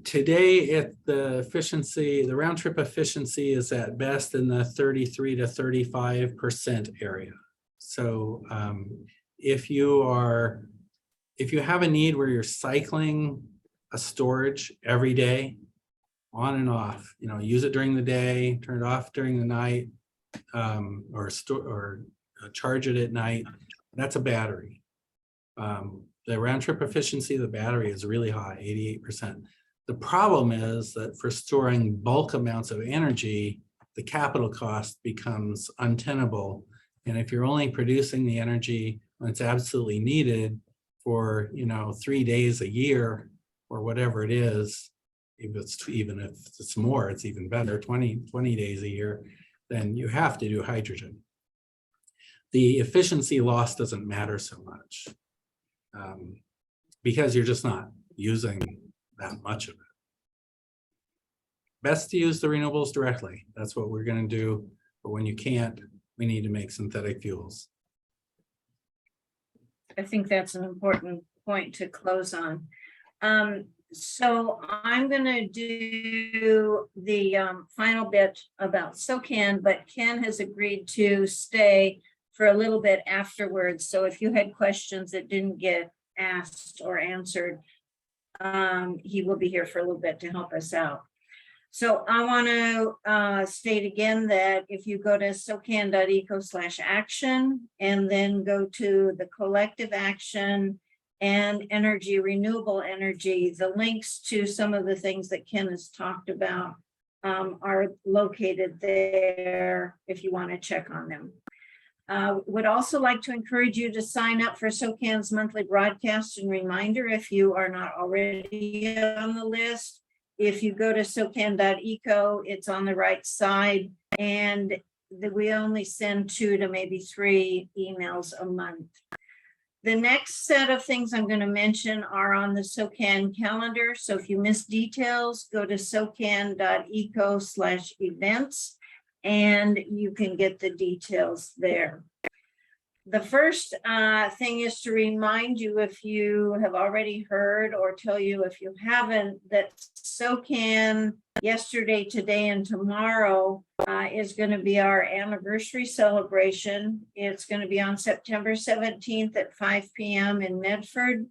Today, the round trip efficiency is at best in the 33 to 35% area. So if you have a need where you're cycling a storage every day, on and off, use it during the day, turn it off during the night, or charge it at night. That's a battery. The round trip efficiency of the battery is really high, 88%. The problem is that for storing bulk amounts of energy, the capital cost becomes untenable. And if you're only producing the energy when it's absolutely needed for 3 days a year or whatever it is, even if it's more, it's even better, 20 days a year, then you have to do hydrogen. The efficiency loss doesn't matter so much because you're just not using that much of it. Best to use the renewables directly. That's what we're going to do. But when you can't, we need to make synthetic fuels. I think that's an important point to close on. So I'm going to do the final bit about SOCAN, but Ken has agreed to stay for a little bit afterwards. So if you had questions that didn't get asked or answered, he will be here for a little bit to help us out. So I want to state again that if you go to socan.eco/action and then go to the collective action and energy, renewable energy, the links to some of the things that Ken has talked about are located there if you want to check on them. Would also like to encourage you to sign up for SOCAN's monthly broadcast and reminder if you are not already on the list. If you go to socan.eco, it's on the right side, and we only send 2 to maybe 3 emails a month. The next set of things I'm going to mention are on the SOCAN calendar. So if you miss details, go to socan.eco/events and you can get the details there. The first thing is to remind you, if you have already heard, or tell you if you haven't, that SOCAN yesterday, today, and tomorrow is going to be our anniversary celebration. It's going to be on September 17th at 5 p.m. in Medford.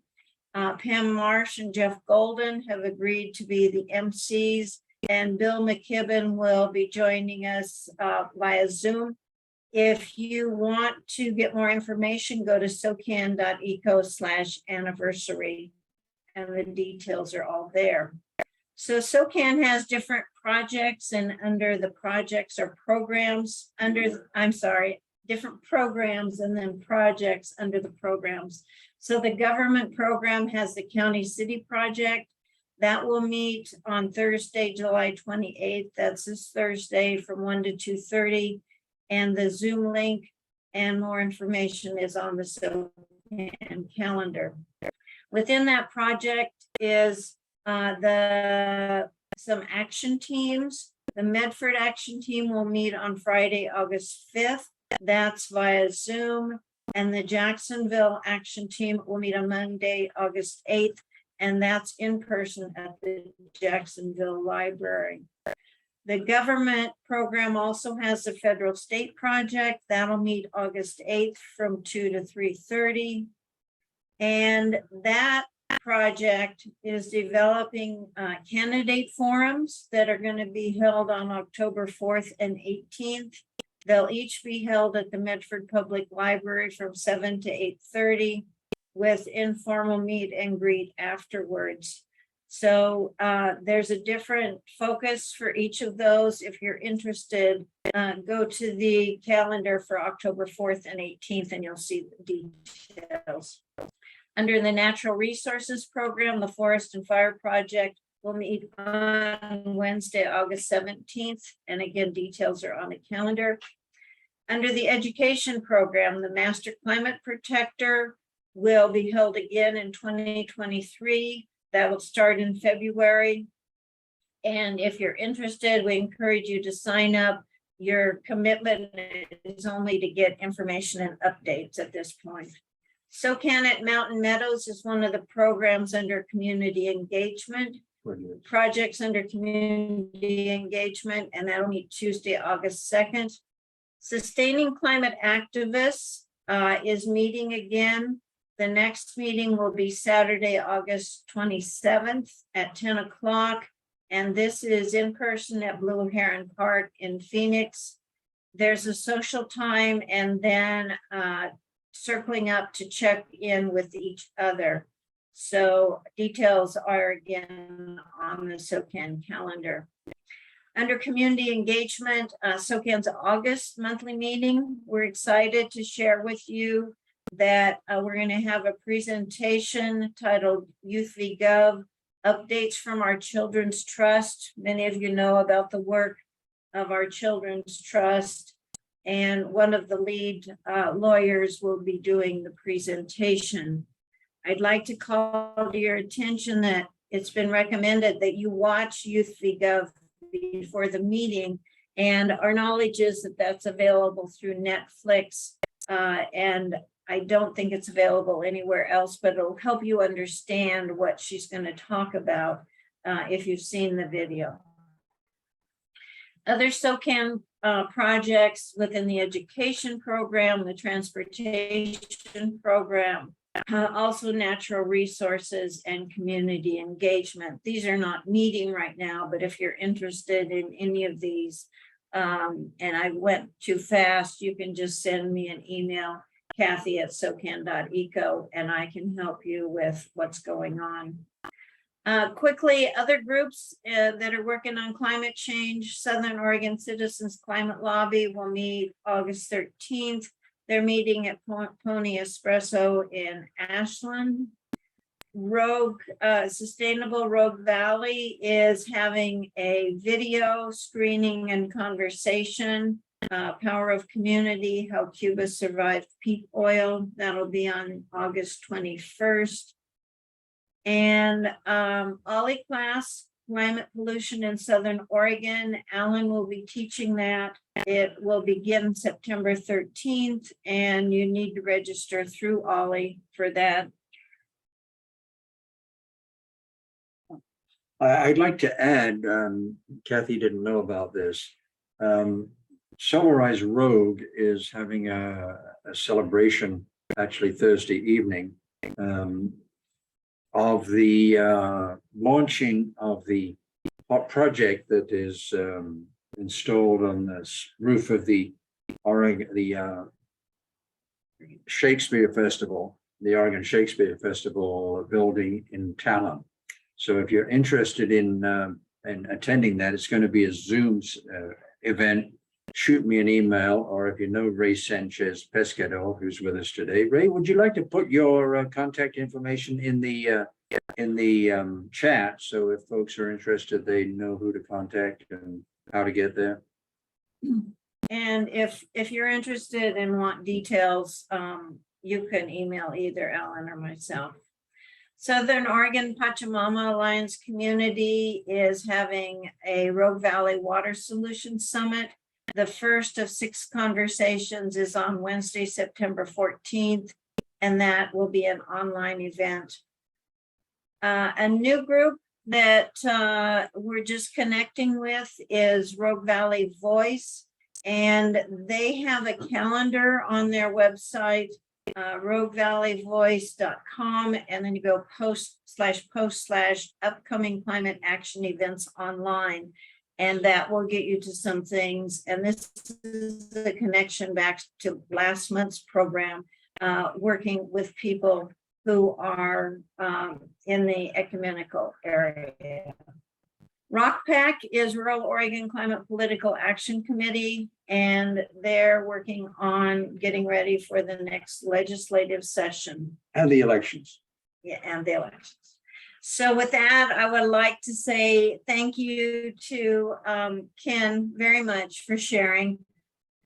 Pam Marsh and Jeff Golden have agreed to be the MCs, and Bill McKibben will be joining us via Zoom. If you want to get more information, go to socan.eco/anniversary, and the details are all there. So SOCAN has different projects, and under the projects are programs different programs and then projects under the programs. So the government program has the county city project that will meet on Thursday, July 28th. That's this Thursday from 1 to 2:30. And the Zoom link and more information is on the SOCAN calendar. Within that project is some action teams. The Medford action team will meet on Friday, August 5th. That's via Zoom. And the Jacksonville action team will meet on Monday, August 8th. And that's in person at the Jacksonville Library. The government program also has the federal state project. That'll meet August 8th from 2 to 3:30. And that project is developing candidate forums that are going to be held on October 4th and 18th. They'll each be held at the Medford Public Library from 7 to 8:30 with informal meet and greet afterwards. So there's a different focus for each of those. If you're interested, go to the calendar for October 4th and 18th and you'll see the details. Under the Natural Resources Program, the Forest and Fire Project will meet on Wednesday, August 17th. And again, details are on the calendar. Under the Education Program, the Master Climate Protector will be held again in 2023. That will start in February. And if you're interested, we encourage you to sign up. Your commitment is only to get information and updates at this point. SOCAN at Mountain Meadows is one of the programs under community engagement. Projects under community engagement, and that'll meet Tuesday, August 2nd. Sustaining Climate Activists is meeting again. The next meeting will be Saturday, August 27th at 10 o'clock. And this is in person at Blue Heron Park in Phoenix. There's a social time and then circling up to check in with each other. So details are again on the SOCAN calendar. Under community engagement, SOCAN's August monthly meeting, we're excited to share with you that we're going to have a presentation titled Youth v. Gov, Updates from Our Children's Trust. Many of you know about the work of our Children's Trust, and one of the lead lawyers will be doing the presentation. I'd like to call to your attention that it's been recommended that you watch Youth v. Gov before the meeting, and our knowledge is that that's available through Netflix, and I don't think it's available anywhere else, but it'll help you understand what she's going to talk about if you've seen the video. Other SOCAN projects within the education program, the transportation program, also natural resources and community engagement. These are not meeting right now, but if you're interested in any of these, and I went too fast, you can just send me an email, Kathy@socan.eco, and I can help you with what's going on. Quickly, other groups that are working on climate change, Southern Oregon Citizens Climate Lobby will meet August 13th. They're meeting at Pony Espresso in Ashland. Sustainable Rogue Valley is having a video screening and conversation, Power of Community, How Cuba Survived Peat Oil. That'll be on August 21st. And Ollie class, Climate Pollution in Southern Oregon. Alan will be teaching that. It will begin September 13th, and you need to register through Ollie for that. I'd like to add, Kathy didn't know about this. Solarize Rogue is having a celebration, actually Thursday evening, of the launching of the hot project that is installed on the roof of the Shakespeare Festival, the Oregon Shakespeare Festival building in Talon. So if you're interested in attending that, it's going to be a Zoom event. Shoot me an email, or if you know Ray Sanchez Pescador, who's with us today. Ray, would you like to put your contact information in the chat, so if folks are interested, they know who to contact and how to get there? And if you're interested and want details, you can email either Ellen or myself. Southern Oregon Pachamama Alliance Community is having a Rogue Valley Water Solutions Summit. The first of 6 conversations is on Wednesday, September 14th, and that will be an online event. A new group that we're just connecting with is Rogue Valley Voice, and they have a calendar on their website, roguevalleyvoice.com, and then you go post/upcoming climate action events online, and that will get you to some things. And this is the connection back to last month's program, working with people who are in the ecumenical area. ROCPAC is Rural Oregon Climate Political Action Committee, and they're working on getting ready for the next legislative session. And the elections. Yeah, and the elections. So with that, I would like to say thank you to Ken very much for sharing.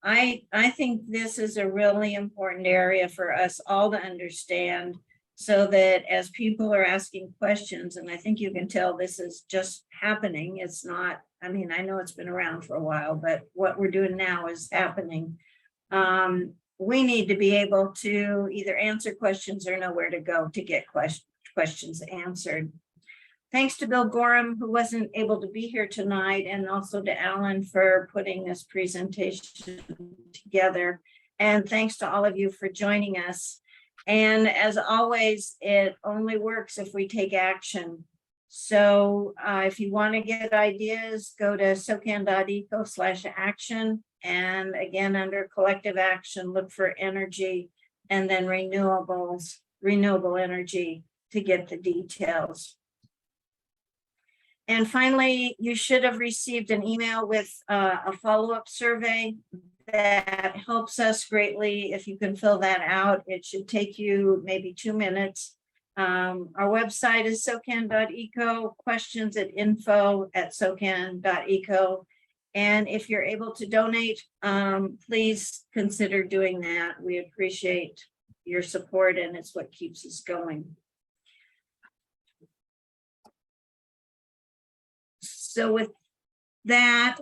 I think this is a really important area for us all to understand, so that as people are asking questions, and I think you can tell this is just happening. It's not, I mean, I know it's been around for a while, but what we're doing now is happening. We need to be able to either answer questions or know where to go to get questions answered. Thanks to Bill Gorham, who wasn't able to be here tonight, and also to Alan for putting this presentation together. And thanks to all of you for joining us. And as always, it only works if we take action. So if you want to get ideas, go to socan.eco/action. And again, under collective action, look for energy and then renewable energy to get the details. And finally, you should have received an email with a follow-up survey that helps us greatly. If you can fill that out, it should take you maybe 2 minutes. Our website is socan.eco, questions at info@socan.eco. And if you're able to donate, please consider doing that. We appreciate your support, and it's what keeps us going. So with that,